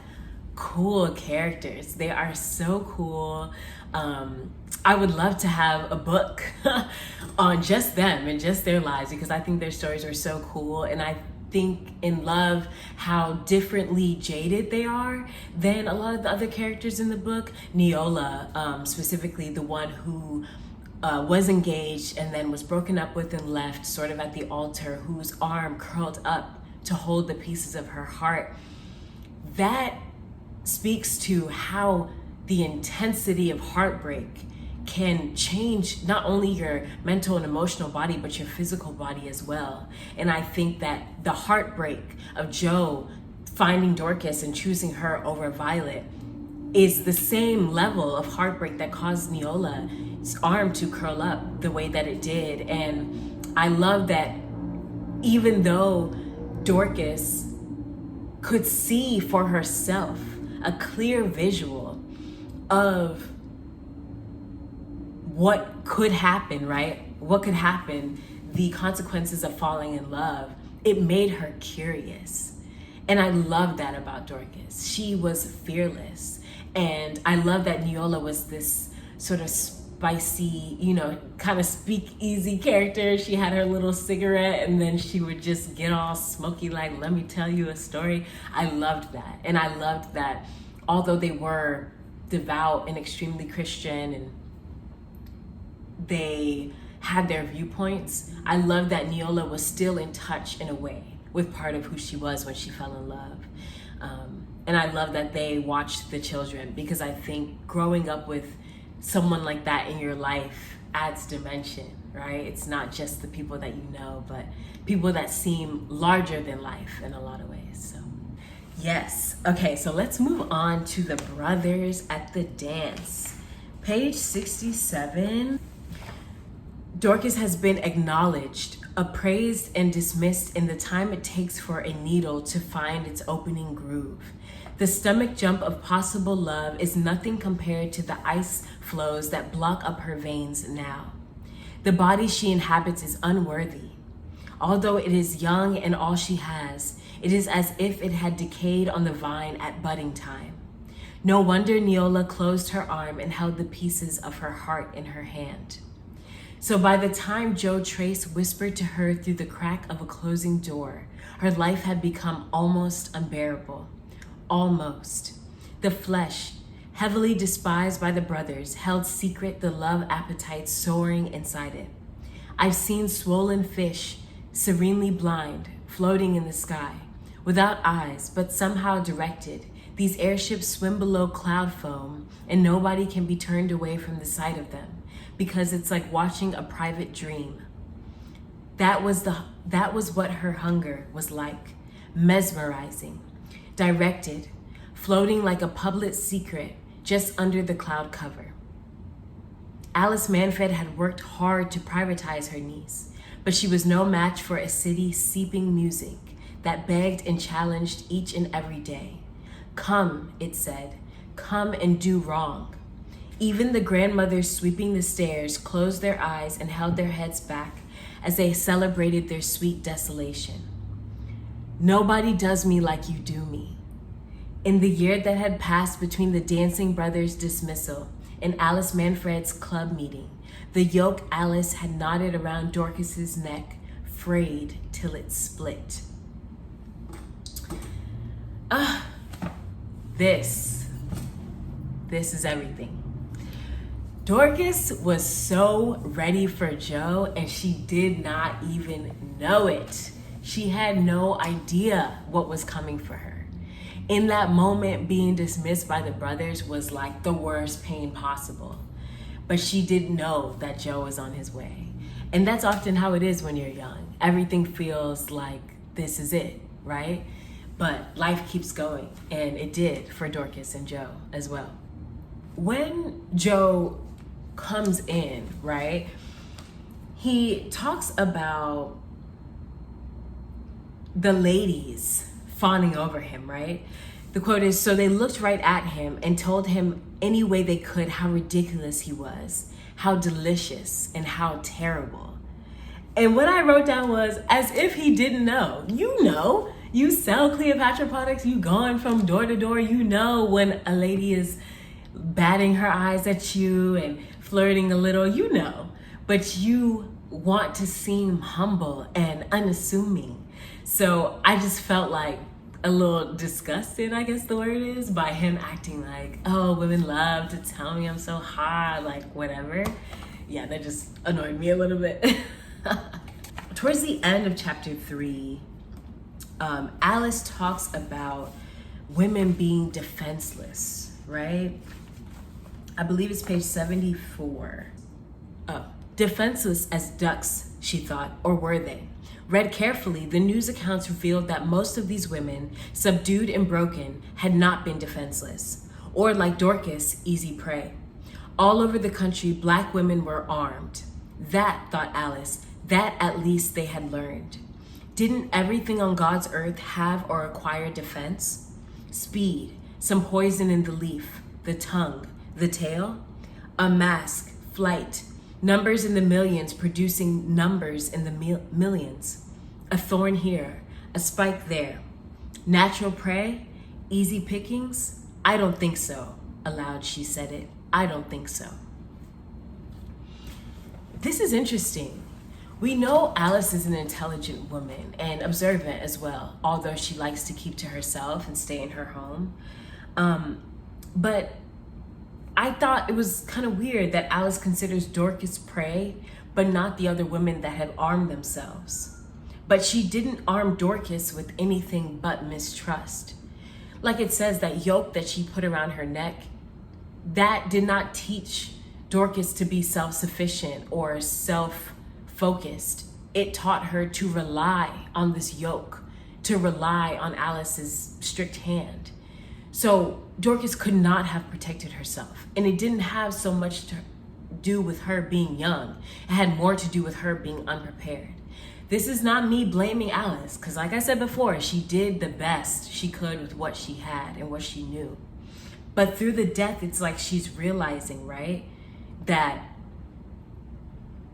S1: cool characters. They are so cool. I would love to have a book on just them and just their lives, because I think their stories are so cool. And I think and love how differently jaded they are than a lot of the other characters in the book. Neola, specifically the one who was engaged and then was broken up with and left sort of at the altar, whose arm curled up to hold the pieces of her heart. That speaks to how the intensity of heartbreak can change not only your mental and emotional body, but your physical body as well. And I think that the heartbreak of Joe finding Dorcas and choosing her over Violet is the same level of heartbreak that caused Neola's arm to curl up the way that it did. And I love that even though Dorcas could see for herself a clear visual of what could happen, right? What could happen, the consequences of falling in love, it made her curious. And I love that about Dorcas. She was fearless. And I love that Neola was this sort of spicy, kind of speakeasy character. She had her little cigarette and then she would just get all smoky, like, let me tell you a story. I loved that. And I loved that although they were devout and extremely Christian and they had their viewpoints, I love that Neola was still in touch in a way with part of who she was when she fell in love. And I love that they watched the children, because I think growing up with someone like that in your life adds dimension, right? It's not just the people that you know, but people that seem larger than life in a lot of ways. So yes. Okay, so let's move on to the brothers at the dance. Page 67. Dorcas has been acknowledged, appraised, and dismissed in the time it takes for a needle to find its opening groove. The stomach jump of possible love is nothing compared to the ice flows that block up her veins now. The body she inhabits is unworthy. Although it is young and all she has, it is as if it had decayed on the vine at budding time. No wonder Neola closed her arm and held the pieces of her heart in her hand. So by the time Joe Trace whispered to her through the crack of a closing door, her life had become almost unbearable. Almost. The flesh, heavily despised by the brothers, held secret the love appetite soaring inside it. I've seen swollen fish, serenely blind, floating in the sky, without eyes, but somehow directed. These airships swim below cloud foam, and nobody can be turned away from the sight of them, because it's like watching a private dream. That was what her hunger was like, mesmerizing, directed, floating like a public secret just under the cloud cover. Alice Manfred had worked hard to privatize her niece, but she was no match for a city seeping music that begged and challenged each and every day. Come, it said, come and do wrong. Even the grandmothers sweeping the stairs closed their eyes and held their heads back as they celebrated their sweet desolation. Nobody does me like you do me. In the year that had passed between the dancing brothers' dismissal and Alice Manfred's club meeting, the yoke Alice had knotted around Dorcas's neck frayed till it split. This is everything. Dorcas was so ready for Joe, and she did not even know it. She had no idea what was coming for her. In that moment, being dismissed by the brothers was like the worst pain possible. But she didn't know that Joe was on his way. And that's often how it is when you're young. Everything feels like this is it, right? But life keeps going, and it did for Dorcas and Joe as well. When Joe comes in, right, he talks about the ladies fawning over him, right? The quote is, so they looked right at him and told him any way they could how ridiculous he was, how delicious, and how terrible. And what I wrote down was, as if he didn't know. You know, you sell Cleopatra products, you going from door to door, you know when a lady is batting her eyes at you and flirting a little, you know. But you want to seem humble and unassuming. So I just felt like a little disgusted, I guess the word is, by him acting like, oh, women love to tell me I'm so hot, like whatever. Yeah, that just annoyed me a little bit. Towards the end of chapter 3, Alice talks about women being defenseless, right? I believe it's page 74. Defenseless as ducks, she thought, or were they? Read carefully, the news accounts revealed that most of these women, subdued and broken, had not been defenseless, or like Dorcas, easy prey. All over the country, Black women were armed. That, thought Alice, that at least they had learned. Didn't everything on God's earth have or acquire defense? Speed, some poison in the leaf, the tongue, the tail, a mask, flight, numbers in the millions producing numbers in the millions. A thorn here, a spike there. Natural prey, easy pickings? I don't think so. Aloud she said it. I don't think so. This is interesting. We know Alice is an intelligent woman and observant as well, although she likes to keep to herself and stay in her home. But I thought it was kind of weird that Alice considers Dorcas prey, but not the other women that had armed themselves. But she didn't arm Dorcas with anything but mistrust. Like it says, that yoke that she put around her neck, that did not teach Dorcas to be self-sufficient or self-focused. It taught her to rely on this yoke, to rely on Alice's strict hand. So Dorcas could not have protected herself. And it didn't have so much to do with her being young. It had more to do with her being unprepared. This is not me blaming Alice, because like I said before, she did the best she could with what she had and what she knew. But through the death, it's like she's realizing, right, that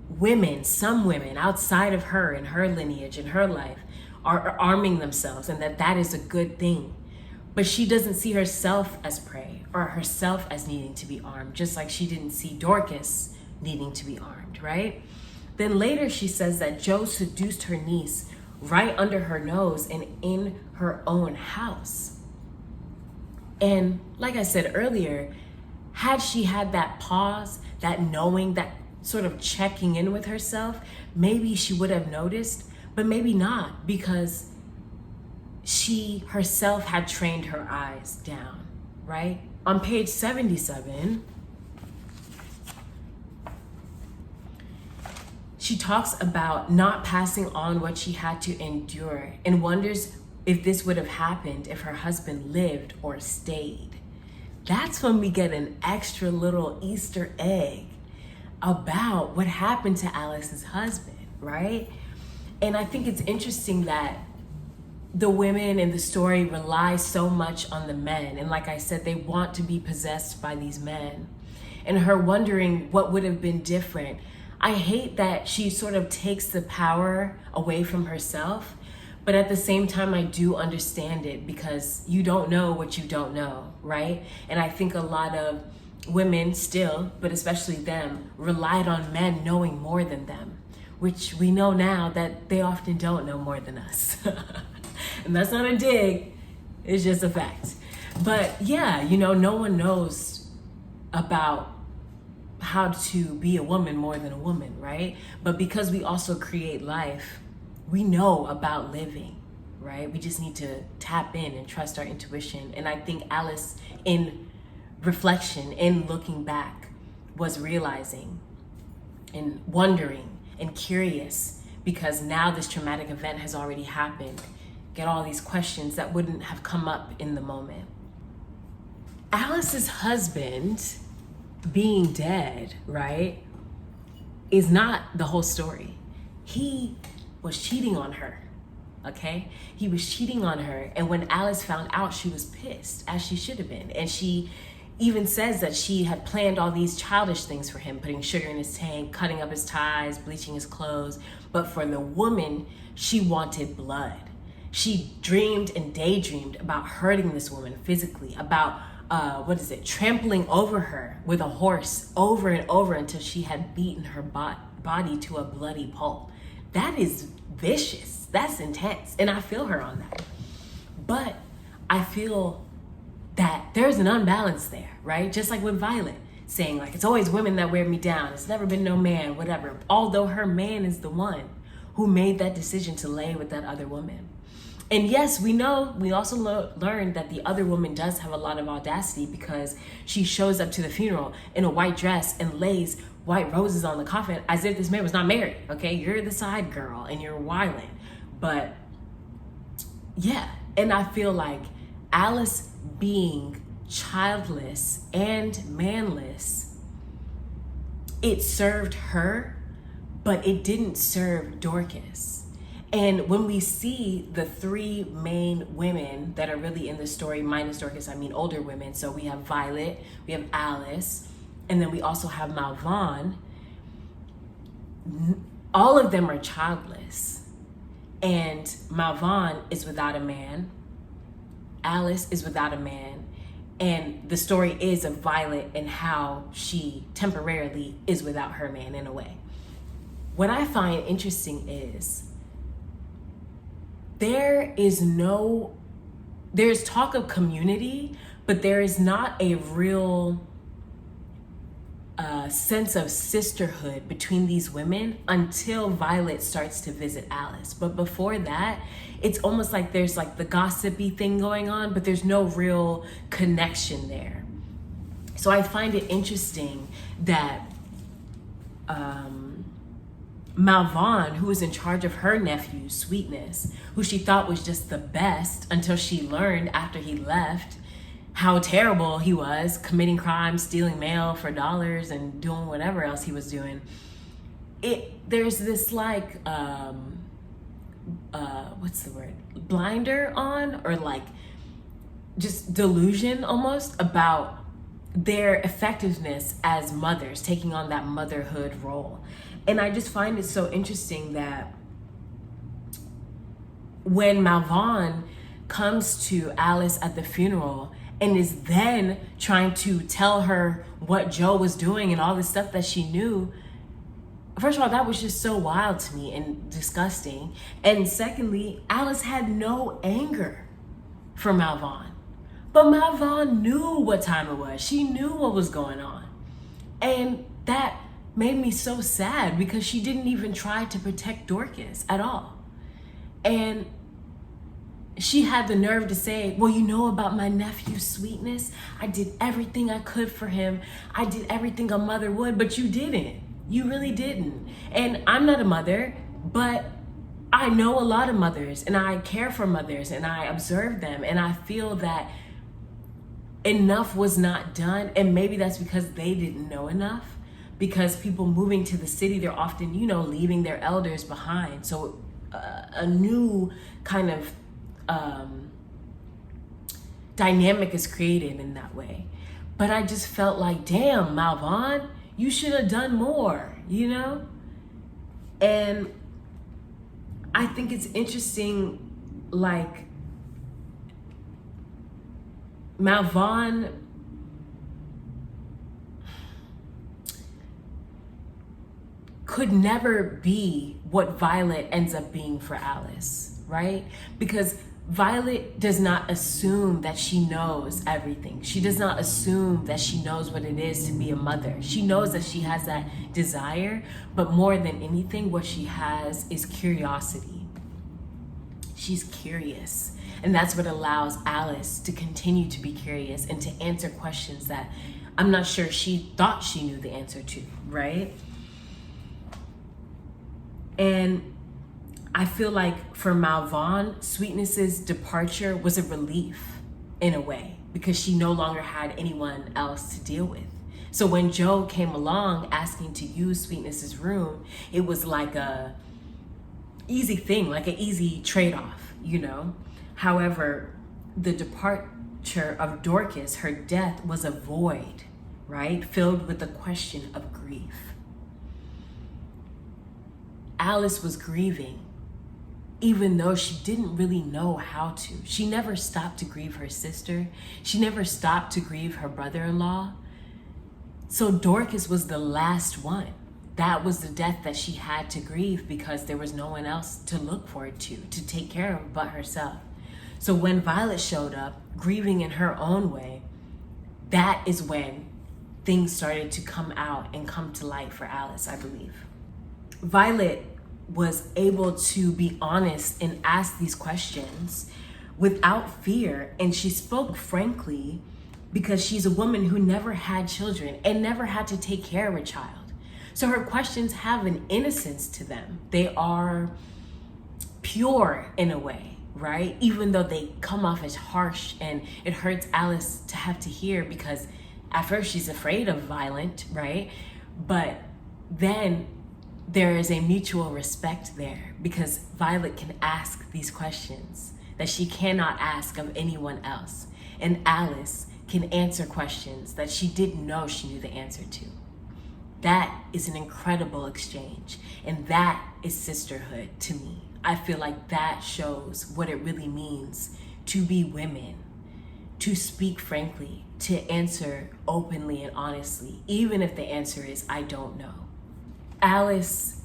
S1: women, some women outside of her and her lineage and her life are arming themselves, and that is a good thing. But she doesn't see herself as prey or herself as needing to be armed, just like she didn't see Dorcas needing to be armed, right? Then later she says that Joe seduced her niece right under her nose and in her own house. And like I said earlier, had she had that pause, that knowing, that sort of checking in with herself, maybe she would have noticed, but maybe not, because she herself had trained her eyes down, right? On page 77, she talks about not passing on what she had to endure and wonders if this would have happened if her husband lived or stayed. That's when we get an extra little Easter egg about what happened to Alice's husband, right? And I think it's interesting that the women in the story rely so much on the men. And like I said, they want to be possessed by these men. And her wondering what would have been different. I hate that she sort of takes the power away from herself. But at the same time, I do understand it, because you don't know what you don't know, right? And I think a lot of women still, but especially them, relied on men knowing more than them, which we know now that they often don't know more than us. And that's not a dig, it's just a fact. But yeah, no one knows about how to be a woman more than a woman, right? But because we also create life, we know about living, right? We just need to tap in and trust our intuition. And I think Alice, in reflection, in looking back, was realizing and wondering and curious, because now this traumatic event has already happened. Get all these questions that wouldn't have come up in the moment. Alice's husband being dead, right, is not the whole story. He was cheating on her, okay? He was cheating on her, and when Alice found out, she was pissed, as she should have been. And she even says that she had planned all these childish things for him, putting sugar in his tank, cutting up his ties, bleaching his clothes. But for the woman, she wanted blood. She dreamed and daydreamed about hurting this woman physically, about trampling over her with a horse over and over until she had beaten her body to a bloody pulp. That is vicious. That's intense. And I feel her on that. But I feel that there's an unbalance there, right? Just like with Violet saying, like, it's always women that wear me down. It's never been no man, whatever. Although her man is the one who made that decision to lay with that other woman. And yes, we also learned that the other woman does have a lot of audacity, because she shows up to the funeral in a white dress and lays white roses on the coffin as if this man was not married, okay? You're the side girl and you're wilding. But yeah, and I feel like Alice being childless and manless, it served her, but it didn't serve Dorcas. And when we see the three main women that are really in the story, minus Dorcas, I mean older women. So we have Violet, we have Alice, and then we also have Malvern. All of them are childless. And Malvern is without a man. Alice is without a man. And the story is of Violet and how she temporarily is without her man in a way. What I find interesting is there's talk of community, but there is not a real sense of sisterhood between these women until Violet starts to visit Alice. But before that, it's almost like there's like the gossipy thing going on, but there's no real connection there. So I find it interesting that Malvern, who was in charge of her nephew, Sweetness, who she thought was just the best until she learned after he left how terrible he was, committing crimes, stealing mail for dollars and doing whatever else he was doing. There's this like, what's the word? Blinder on, or like just delusion almost about their effectiveness as mothers, taking on that motherhood role. And I just find it so interesting that when Malvern comes to Alice at the funeral and is then trying to tell her what Joe was doing and all the stuff that she knew, first of all, that was just so wild to me and disgusting. And secondly, Alice had no anger for Malvern. But Malvern knew what time it was. She knew what was going on. And that made me so sad, because she didn't even try to protect Dorcas at all. And she had the nerve to say, well, you know about my nephew's Sweetness? I did everything I could for him. I did everything a mother would, but you didn't. You really didn't. And I'm not a mother, but I know a lot of mothers, and I care for mothers, and I observe them, and I feel that enough was not done. And maybe that's because they didn't know enough, because people moving to the city, they're often, leaving their elders behind. So a new kind of dynamic is created in that way. But I just felt like, damn, Malvern, you should have done more, And I think it's interesting, like, Malvern could never be what Violet ends up being for Alice, right? Because Violet does not assume that she knows everything. She does not assume that she knows what it is to be a mother. She knows that she has that desire, but more than anything, what she has is curiosity. She's curious. And that's what allows Alice to continue to be curious and to answer questions that I'm not sure she thought she knew the answer to, right? And I feel like for Malvern, Sweetness's departure was a relief in a way, because she no longer had anyone else to deal with. So when Joe came along asking to use Sweetness's room, it was like a easy thing, like an easy trade-off, However, the of Dorcas, her death was a void, right? Filled with the question of grief. Alice was grieving, even though she didn't really know how to. She never stopped to grieve her sister. She never stopped to grieve her brother-in-law. So Dorcas was the last one. That was the death that she had to grieve because there was no one else to look forward to take care of but herself. So when Violet showed up, grieving in her own way, that is when things started to come out and come to light for Alice, I believe. Violet was able to be honest and ask these questions without fear, and she spoke frankly because she's a woman who never had children and never had to take care of a child. So her questions have an innocence to them. They are pure in a way, right? Even though they come off as harsh, and it hurts Alice to have to hear because at first she's afraid of violent, right? But then there is a mutual respect there because Violet can ask these questions that she cannot ask of anyone else. And Alice can answer questions that she didn't know she knew the answer to. That is an incredible exchange. And that is sisterhood to me. I feel like that shows what it really means to be women, to speak frankly, to answer openly and honestly, even if the answer is, I don't know. Alice,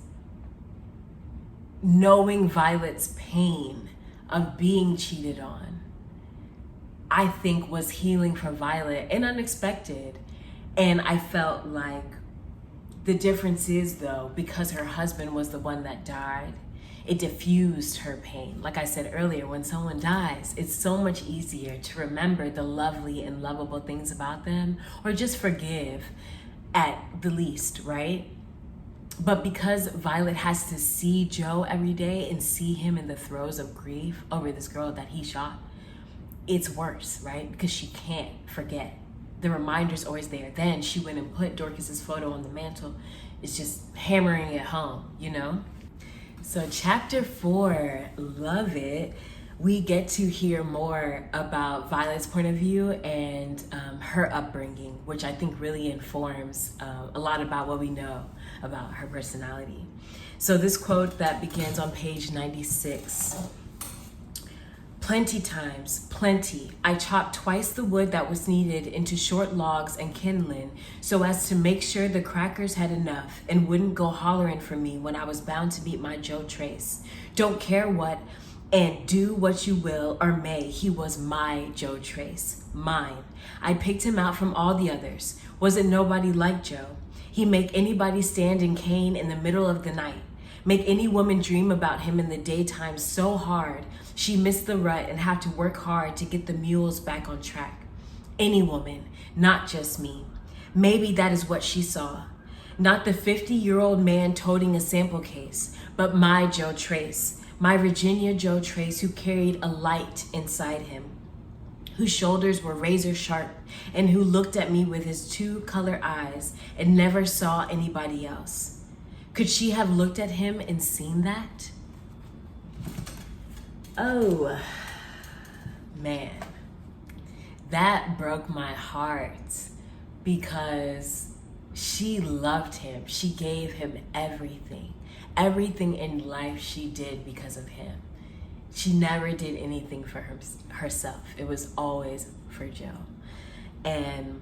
S1: knowing Violet's pain of being cheated on, I think was healing for Violet and unexpected. And I felt like the difference is, though, because her husband was the one that died, it diffused her pain. Like I said earlier, when someone dies, it's so much easier to remember the lovely and lovable things about them, or just forgive at the least, right? But because Violet has to see Joe every day and see him in the throes of grief over this girl that he shot, it's worse, right? Because she can't forget. The reminder's always there. Then she went and put Dorcas's photo on the mantle. It's just hammering it home, you know? So chapter 4, love it. We get to hear more about Violet's point of view and her upbringing, which I think really informs a lot about what we know about her personality. So this quote that begins on page 96. Plenty times, plenty, I chopped twice the wood that was needed into short logs and kindling so as to make sure the crackers had enough and wouldn't go hollering for me when I was bound to meet my Joe Trace. Don't care what and do what you will or may, he was my Joe Trace, mine. I picked him out from all the others. Wasn't nobody like Joe. He'd make anybody stand in cane in the middle of the night. Make any woman dream about him in the daytime so hard she missed the rut and have to work hard to get the mules back on track. Any woman, not just me. Maybe that is what she saw. Not the 50-year-old man toting a sample case, but my Joe Trace, my Virginia Joe Trace, who carried a light inside him, whose shoulders were razor sharp, and who looked at me with his two color eyes and never saw anybody else. Could she have looked at him and seen that? Oh, man, that broke my heart because she loved him. She gave him everything. Everything in life she did because of him. She never did anything for herself. It was always for Joe. And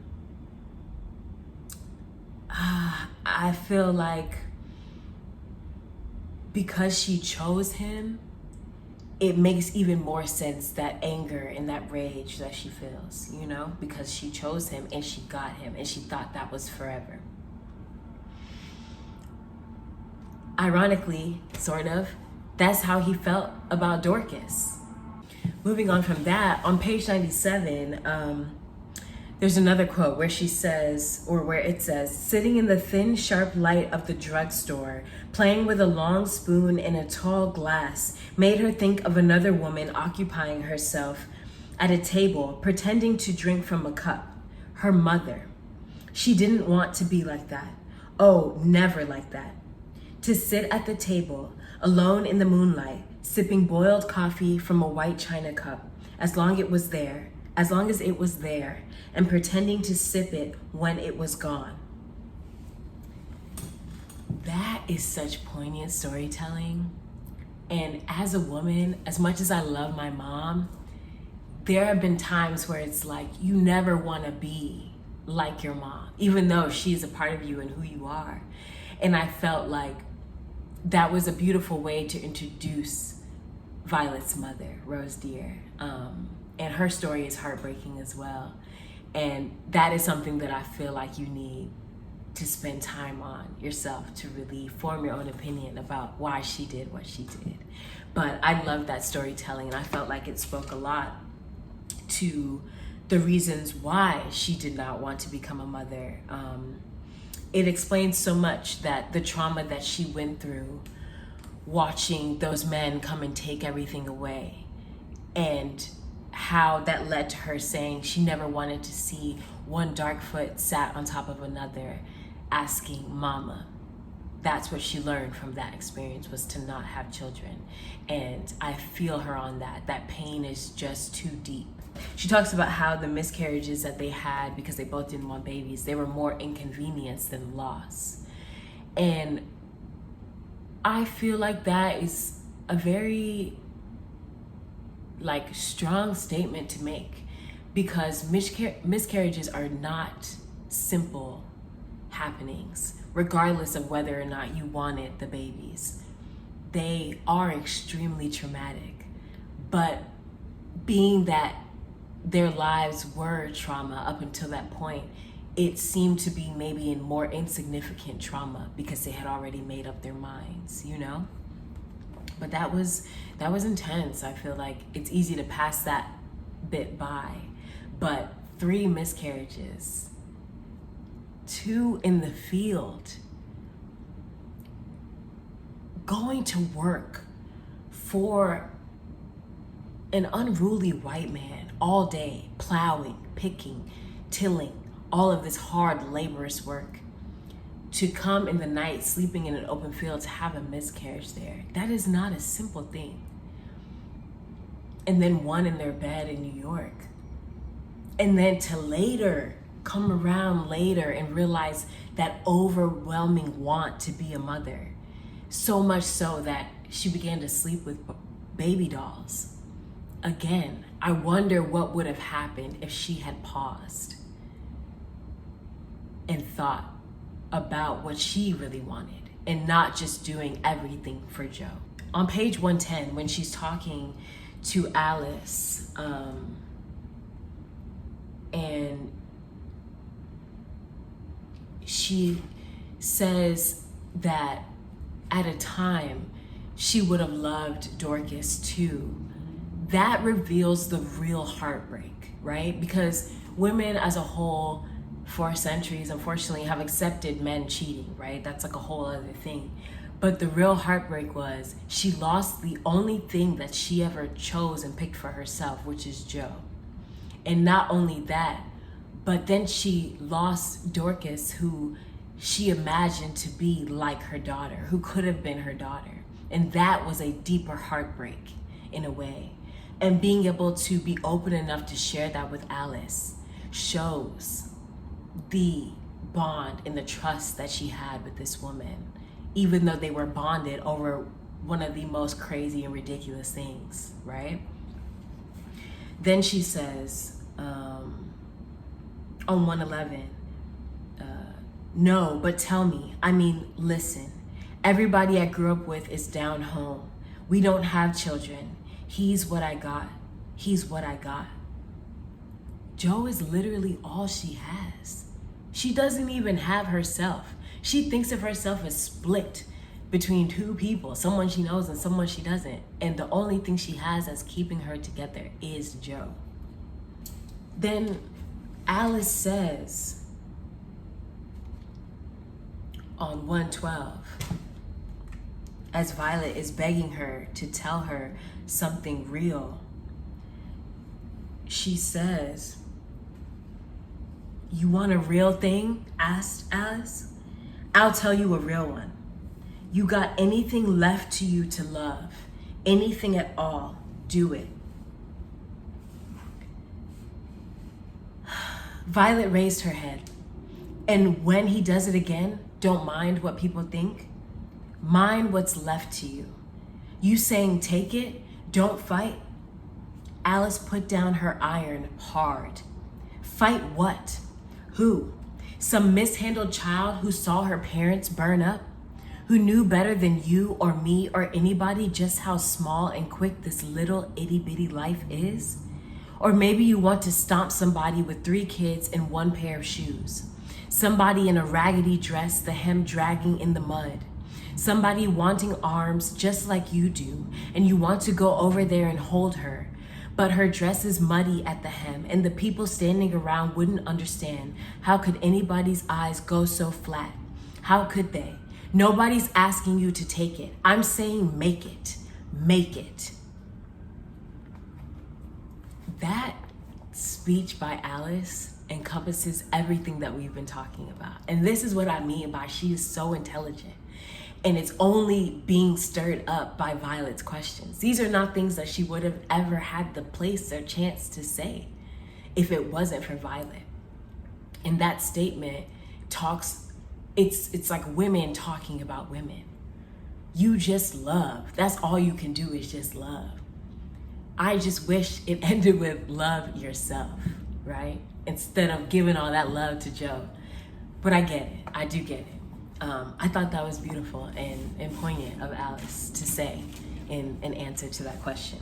S1: I feel like because she chose him, it makes even more sense, that anger and that rage that she feels, you know, because she chose him and she got him and she thought that was forever. Ironically, sort of, that's how he felt about Dorcas. Moving on from that, on page 97, there's another quote where she says, or where it says, sitting in the thin, sharp light of the drugstore, playing with a long spoon in a tall glass, made her think of another woman occupying herself at a table, pretending to drink from a cup. Her mother. She didn't want to be like that. Oh, never like that. To sit at the table, alone in the moonlight, sipping boiled coffee from a white china cup, as long as it was there, as long as it was there, and pretending to sip it when it was gone. That is such poignant storytelling. And as a woman, as much as I love my mom, there have been times where it's like you never want to be like your mom, even though she's a part of you and who you are. And I felt like that was a beautiful way to introduce Violet's mother, Rose Deer. And her story is heartbreaking as well. And that is something that I feel like you need to spend time on yourself to really form your own opinion about why she did what she did. But I love that storytelling, and I felt like it spoke a lot to the reasons why she did not want to become a mother. It explains so much, that the trauma that she went through watching those men come and take everything away, and how that led to her saying she never wanted to see one dark foot sat on top of another asking mama. That's what she learned from that experience, was to not have children. And I feel her on that. That pain is just too deep. She talks about how the miscarriages that they had, because they both didn't want babies, they were more inconvenience than loss. And I feel like that is a very strong statement to make, because miscarriages are not simple happenings, regardless of whether or not you wanted the babies. They are extremely traumatic, but being that their lives were trauma up until that point, it seemed to be maybe in more insignificant trauma because they had already made up their minds, you know? But that was intense. I feel like it's easy to pass that bit by, but 3 miscarriages, 2 in the field, going to work for an unruly white man all day, plowing, picking, tilling, all of this hard, laborious work, to come in the night, sleeping in an open field, to have a miscarriage there. That is not a simple thing. And then 1 in their bed in New York. And then to later come around later and realize that overwhelming want to be a mother. So much so that she began to sleep with baby dolls. Again, I wonder what would have happened if she had paused and thought about what she really wanted and not just doing everything for Joe. On page 110, when she's talking to Alice, and she says that at a time she would have loved Dorcas too. That reveals the real heartbreak, right? Because women as a whole for centuries, unfortunately, have accepted men cheating, right? That's like a whole other thing. But the real heartbreak was she lost the only thing that she ever chose and picked for herself, which is Joe. And not only that, but then she lost Dorcas, who she imagined to be like her daughter, who could have been her daughter. And that was a deeper heartbreak in a way. And being able to be open enough to share that with Alice shows the bond and the trust that she had with this woman, even though they were bonded over one of the most crazy and ridiculous things, right? Then she says, on 111, no, but tell me, listen, everybody I grew up with is down home. We don't have children. He's what I got. He's what I got. Joe is literally all she has. She doesn't even have herself. She thinks of herself as split between 2 people, someone she knows and someone she doesn't. And the only thing she has that's keeping her together is Joe. Then Alice says on 112, as Violet is begging her to tell her something real, she says, "You want a real thing?" asked Alice. "I'll tell you a real one. You got anything left to you to love, anything at all, do it." Violet raised her head. And when he does it again, don't mind what people think. Mind what's left to you. You saying take it, don't fight. Alice put down her iron hard. Fight what? Who? Some mishandled child who saw her parents burn up? Who knew better than you or me or anybody just how small and quick this little itty bitty life is? Or maybe you want to stomp somebody with 3 kids and 1 pair of shoes. Somebody in a raggedy dress, the hem dragging in the mud. Somebody wanting arms just like you do, and you want to go over there and hold her. But her dress is muddy at the hem, and the people standing around wouldn't understand. How could anybody's eyes go so flat? How could they? Nobody's asking you to take it. I'm saying make it. Make it. That speech by Alice encompasses everything that we've been talking about. And this is what I mean by she is so intelligent. And it's only being stirred up by Violet's questions. These are not things that she would have ever had the place or chance to say if it wasn't for Violet. And that statement talks, it's like women talking about women. You just love. That's all you can do is just love. I just wish it ended with love yourself, right? Instead of giving all that love to Joe. But I get it. I do get it. I thought that was beautiful and poignant of Alice to say in answer to that question.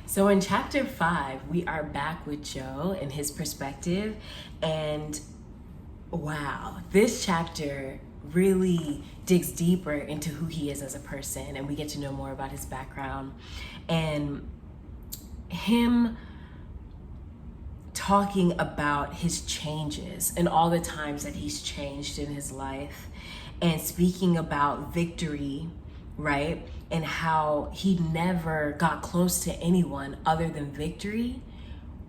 S1: So in chapter 5, we are back with Joe and his perspective. And wow, this chapter really digs deeper into who he is as a person, and we get to know more about his background and him talking about his changes and all the times that he's changed in his life, and speaking about victory, right? And how he never got close to anyone other than victory.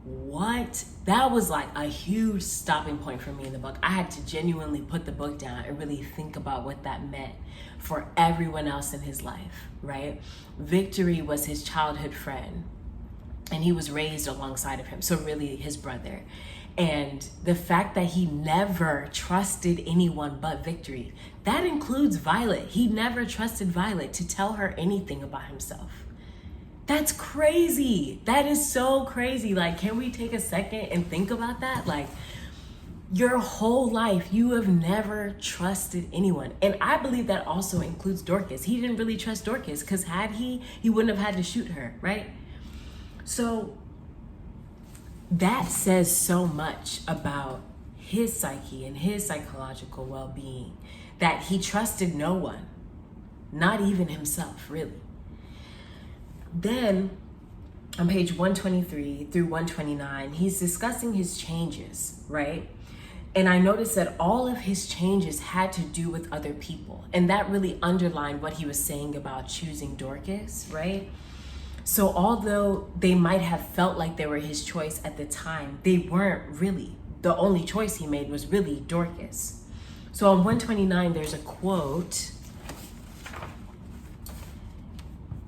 S1: What? That was like a huge stopping point for me in the book. I had to genuinely put the book down and really think about what that meant for everyone else in his life, right? Victory was his childhood friend, and he was raised alongside of him, so really his brother. And the fact that he never trusted anyone but Victory, that includes Violet. He never trusted Violet to tell her anything about himself. That's crazy. That is so crazy. Like, can we take a second and think about that? Like, your whole life, you have never trusted anyone. And I believe that also includes Dorcas. He didn't really trust Dorcas because had he wouldn't have had to shoot her, right? So that says so much about his psyche and his psychological well-being, that he trusted no one, not even himself, really. Then on page 123 through 129, he's discussing his changes, right? And I noticed that all of his changes had to do with other people. And that really underlined what he was saying about choosing Dorcas, right? So although they might have felt like they were his choice at the time, they weren't really. The only choice he made was really Dorcas. So on 129, there's a quote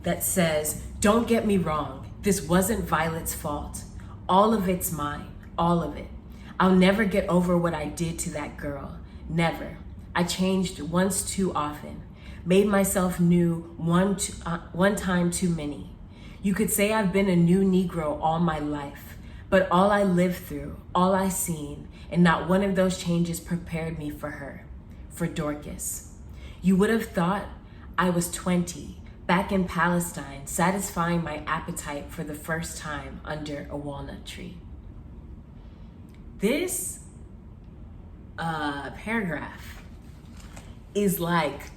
S1: that says, "Don't get me wrong, this wasn't Violet's fault. All of it's mine, all of it. I'll never get over what I did to that girl, never. I changed once too often, made myself new one time too many. You could say I've been a new Negro all my life, but all I lived through, all I seen, and not one of those changes prepared me for her, for Dorcas. You would have thought I was 20, back in Palestine, satisfying my appetite for the first time under a walnut tree." This paragraph is like,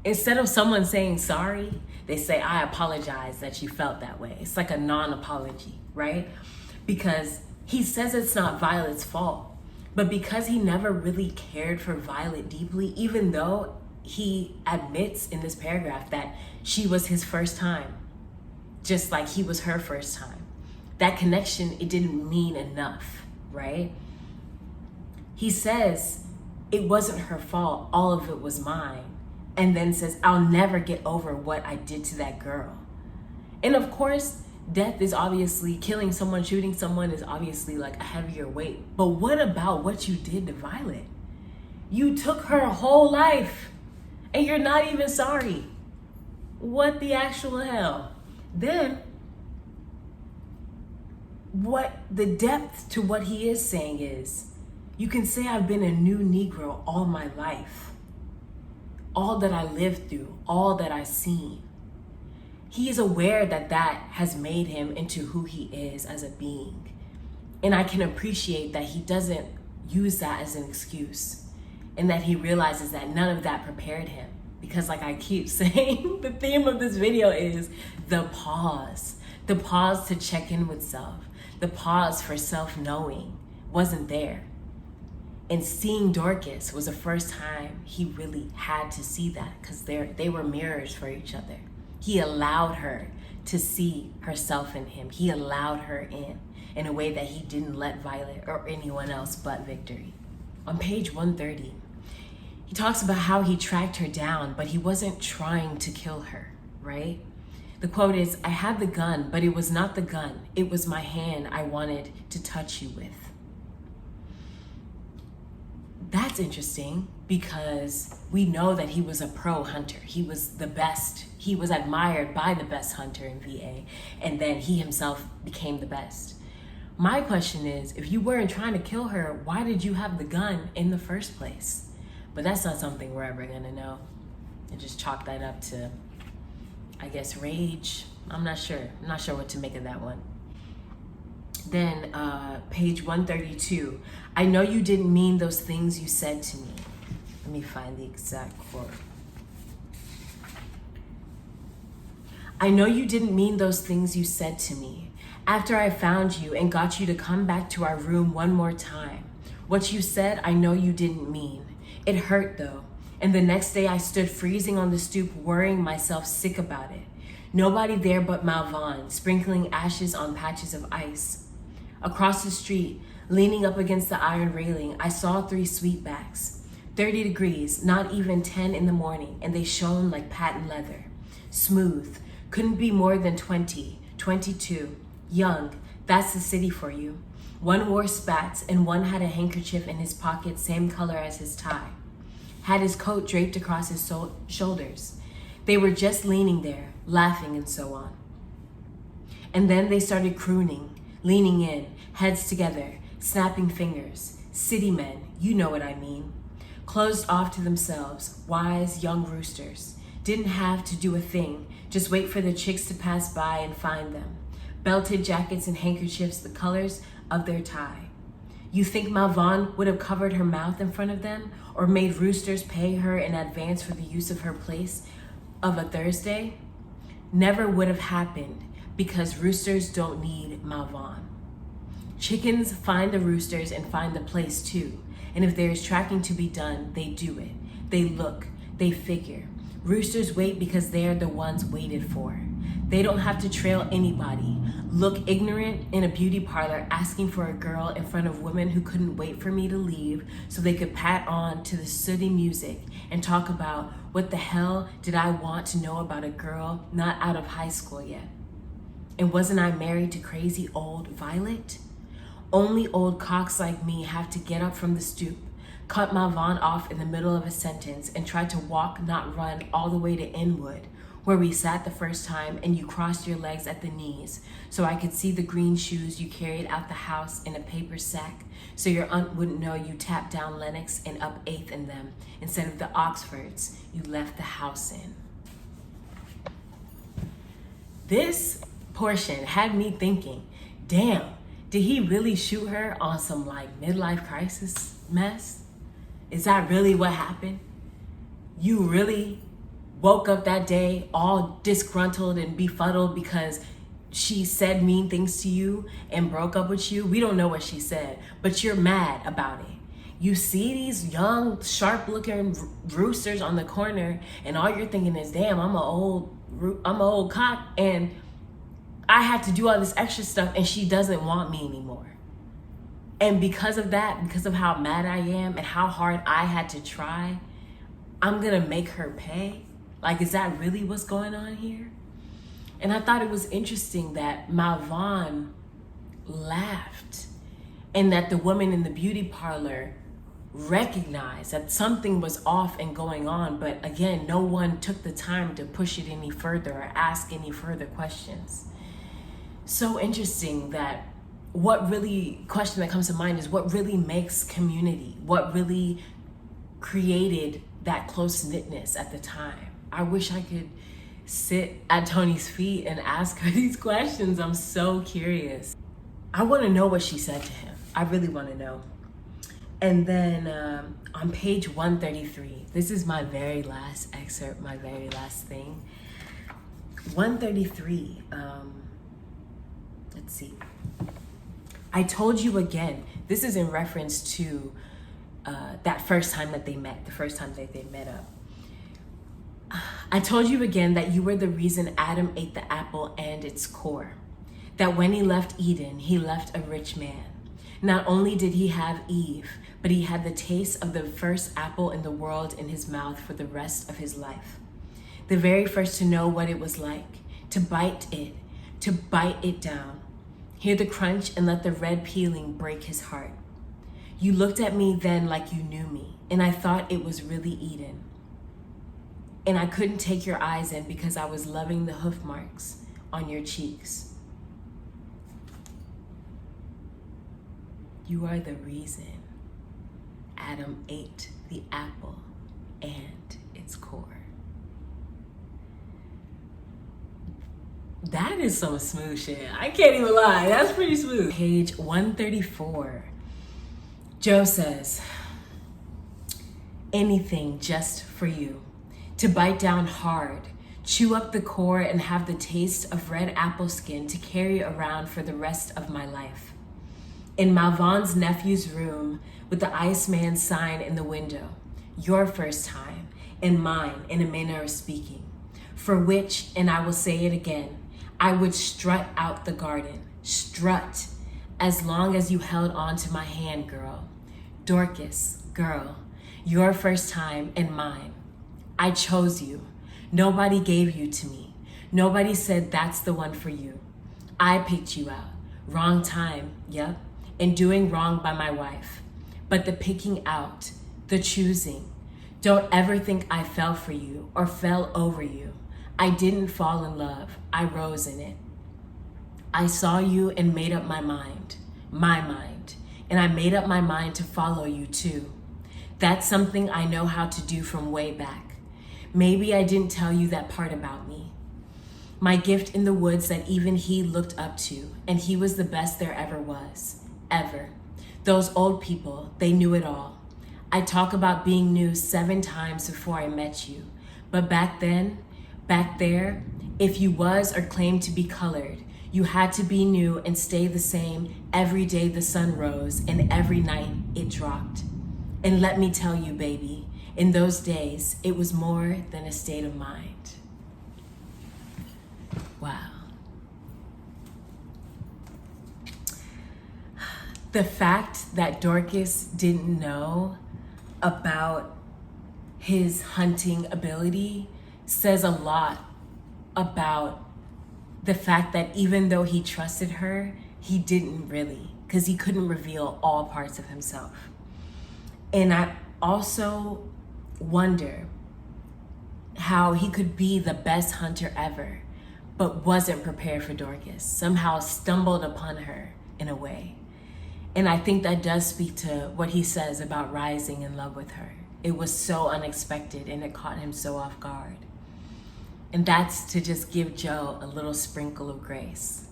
S1: instead of someone saying sorry, they say, "I apologize that you felt that way." It's like a non-apology, right? Because he says it's not Violet's fault, but because he never really cared for Violet deeply, even though he admits in this paragraph that she was his first time, just like he was her first time. That connection, it didn't mean enough, right? He says it wasn't her fault, all of it was mine. And then says, "I'll never get over what I did to that girl." And of course, Death is obviously, killing someone, shooting someone is obviously like a heavier weight. But what about what you did to Violet? You took her whole life and you're not even sorry. What the actual hell? Then, what the depth to what he is saying is, you can say I've been a new Negro all my life. All that I lived through, all that I've seen. He is aware that that has made him into who he is as a being. And I can appreciate that he doesn't use that as an excuse, and that he realizes that none of that prepared him. Because like I keep saying, the theme of this video is the pause to check in with self, the pause for self-knowing wasn't there. And seeing Dorcas was the first time he really had to see that, because they were mirrors for each other. He allowed her to see herself in him. He allowed her in a way that he didn't let Violet or anyone else but Victory. On page 130, he talks about how he tracked her down, but he wasn't trying to kill her, right? The quote is, I had the gun, but it was not the gun. It was my hand I wanted to touch you with. That's interesting because we know that he was a pro hunter. He was the best. He was admired by the best hunter in VA, and then he himself became the best. My question is, if you weren't trying to kill her, why did you have the gun in the first place? But that's not something we're ever gonna know. And just chalk that up to, I guess, rage. I'm not sure. I'm not sure what to make of that one. Then page 132, I know you didn't mean those things you said to me. Let me find the exact quote. I know you didn't mean those things you said to me. After I found you and got you to come back to our room one more time, what you said, I know you didn't mean. It hurt though. And the next day I stood freezing on the stoop, worrying myself sick about it. Nobody there but Malvon, sprinkling ashes on patches of ice. Across the street, leaning up against the iron railing, I saw 3 sweetbacks. 30 degrees, not even 10 in the morning, and they shone like patent leather. Smooth, couldn't be more than 20, 22. Young, that's the city for you. One wore spats and one had a handkerchief in his pocket, same color as his tie. Had his coat draped across his shoulders. They were just leaning there, laughing and so on. And then they started crooning, leaning in, heads together, snapping fingers. City men, you know what I mean. Closed off to themselves, wise young roosters. Didn't have to do a thing, just wait for the chicks to pass by and find them. Belted jackets and handkerchiefs, the colors of their tie. You think Malvon would have covered her mouth in front of them, or made roosters pay her in advance for the use of her place of a Thursday? Never would have happened, because roosters don't need Malvon. Chickens find the roosters and find the place too. And if there is tracking to be done, they do it. They look, they figure. Roosters wait because they are the ones waited for. They don't have to trail anybody. Look ignorant in a beauty parlor asking for a girl in front of women who couldn't wait for me to leave so they could pat on to the sooty music and talk about what the hell did I want to know about a girl not out of high school yet. And wasn't I married to crazy old Violet? Only old cocks like me have to get up from the stoop, cut Malvon off in the middle of a sentence, and try to walk, not run, all the way to Inwood, where we sat the first time and you crossed your legs at the knees so I could see the green shoes you carried out the house in a paper sack so your aunt wouldn't know you tapped down Lennox and up 8th in them instead of the Oxfords you left the house in. This portion had me thinking, damn, did he really shoot her on some like midlife crisis mess? Is that really what happened? You really woke up that day all disgruntled and befuddled because she said mean things to you and broke up with you? We don't know what she said, but you're mad about it. You see these young, sharp-looking roosters on the corner, and all you're thinking is, damn, I'm an old cock, and I have to do all this extra stuff, and she doesn't want me anymore. And because of that, because of how mad I am and how hard I had to try, I'm gonna make her pay? Like, is that really what's going on here? And I thought it was interesting that Malvon laughed and that the woman in the beauty parlor recognized that something was off and going on, but again, no one took the time to push it any further or ask any further questions. So interesting that question that comes to mind is what really makes community, what really created that close-knitness at the time. I wish I could sit at Toni's feet and ask her these questions. I'm so curious. I want to know what she said to him. I really want to know. And then on page 133, this is my very last excerpt, my very last thing. 133, let's see. I told you again, this is in reference to that first time that they met, the first time that they met up. I told you again that you were the reason Adam ate the apple and its core. That when he left Eden, he left a rich man. Not only did he have Eve, but he had the taste of the first apple in the world in his mouth for the rest of his life. The very first to know what it was like, to bite it down. Hear the crunch and let the red peeling break his heart. You looked at me then like you knew me, and I thought it was really Eden. And I couldn't take your eyes in because I was loving the hoof marks on your cheeks. You are the reason Adam ate the apple and its core. That is some smooth shit. I can't even lie. That's pretty smooth. Page 134. Joe says, anything just for you. To bite down hard, chew up the core, and have the taste of red apple skin to carry around for the rest of my life. In Malvon's nephew's room with the Iceman sign in the window, your first time, and mine in a manner of speaking, for which, and I will say it again, I would strut out the garden, strut, as long as you held on to my hand, girl. Dorcas, girl, your first time and mine. I chose you. Nobody gave you to me. Nobody said that's the one for you. I picked you out. Wrong time, yep, and doing wrong by my wife. But the picking out, the choosing, don't ever think I fell for you or fell over you. I didn't fall in love. I rose in it. I saw you and made up my mind, and I made up my mind to follow you too. That's something I know how to do from way back. Maybe I didn't tell you that part about me. My gift in the woods that even he looked up to, and he was the best there ever was, ever. Those old people, they knew it all. I talk about being new 7 times before I met you, but back then, back there, if you was or claimed to be colored, you had to be new and stay the same every day the sun rose and every night it dropped. And let me tell you, baby, in those days, it was more than a state of mind. Wow. The fact that Dorcas didn't know about his hunting ability says a lot about the fact that even though he trusted her, he didn't really, because he couldn't reveal all parts of himself. And I also wonder how he could be the best hunter ever, but wasn't prepared for Dorcas, somehow stumbled upon her in a way. And I think that does speak to what he says about rising in love with her. It was so unexpected and it caught him so off guard. And that's to just give Joe a little sprinkle of grace.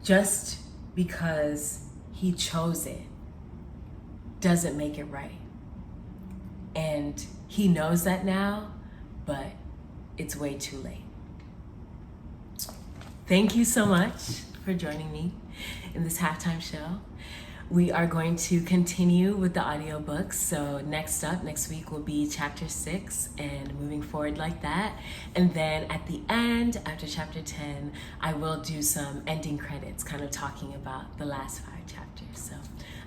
S1: Just because he chose it doesn't make it right. And he knows that now, but it's way too late. Thank you so much for joining me in this halftime show. We are going to continue with the audiobooks. So next week will be chapter 6 and moving forward like that. And then at the end, after chapter 10, I will do some ending credits, kind of talking about the last 5 chapters. So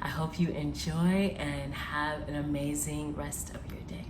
S1: I hope you enjoy and have an amazing rest of your day.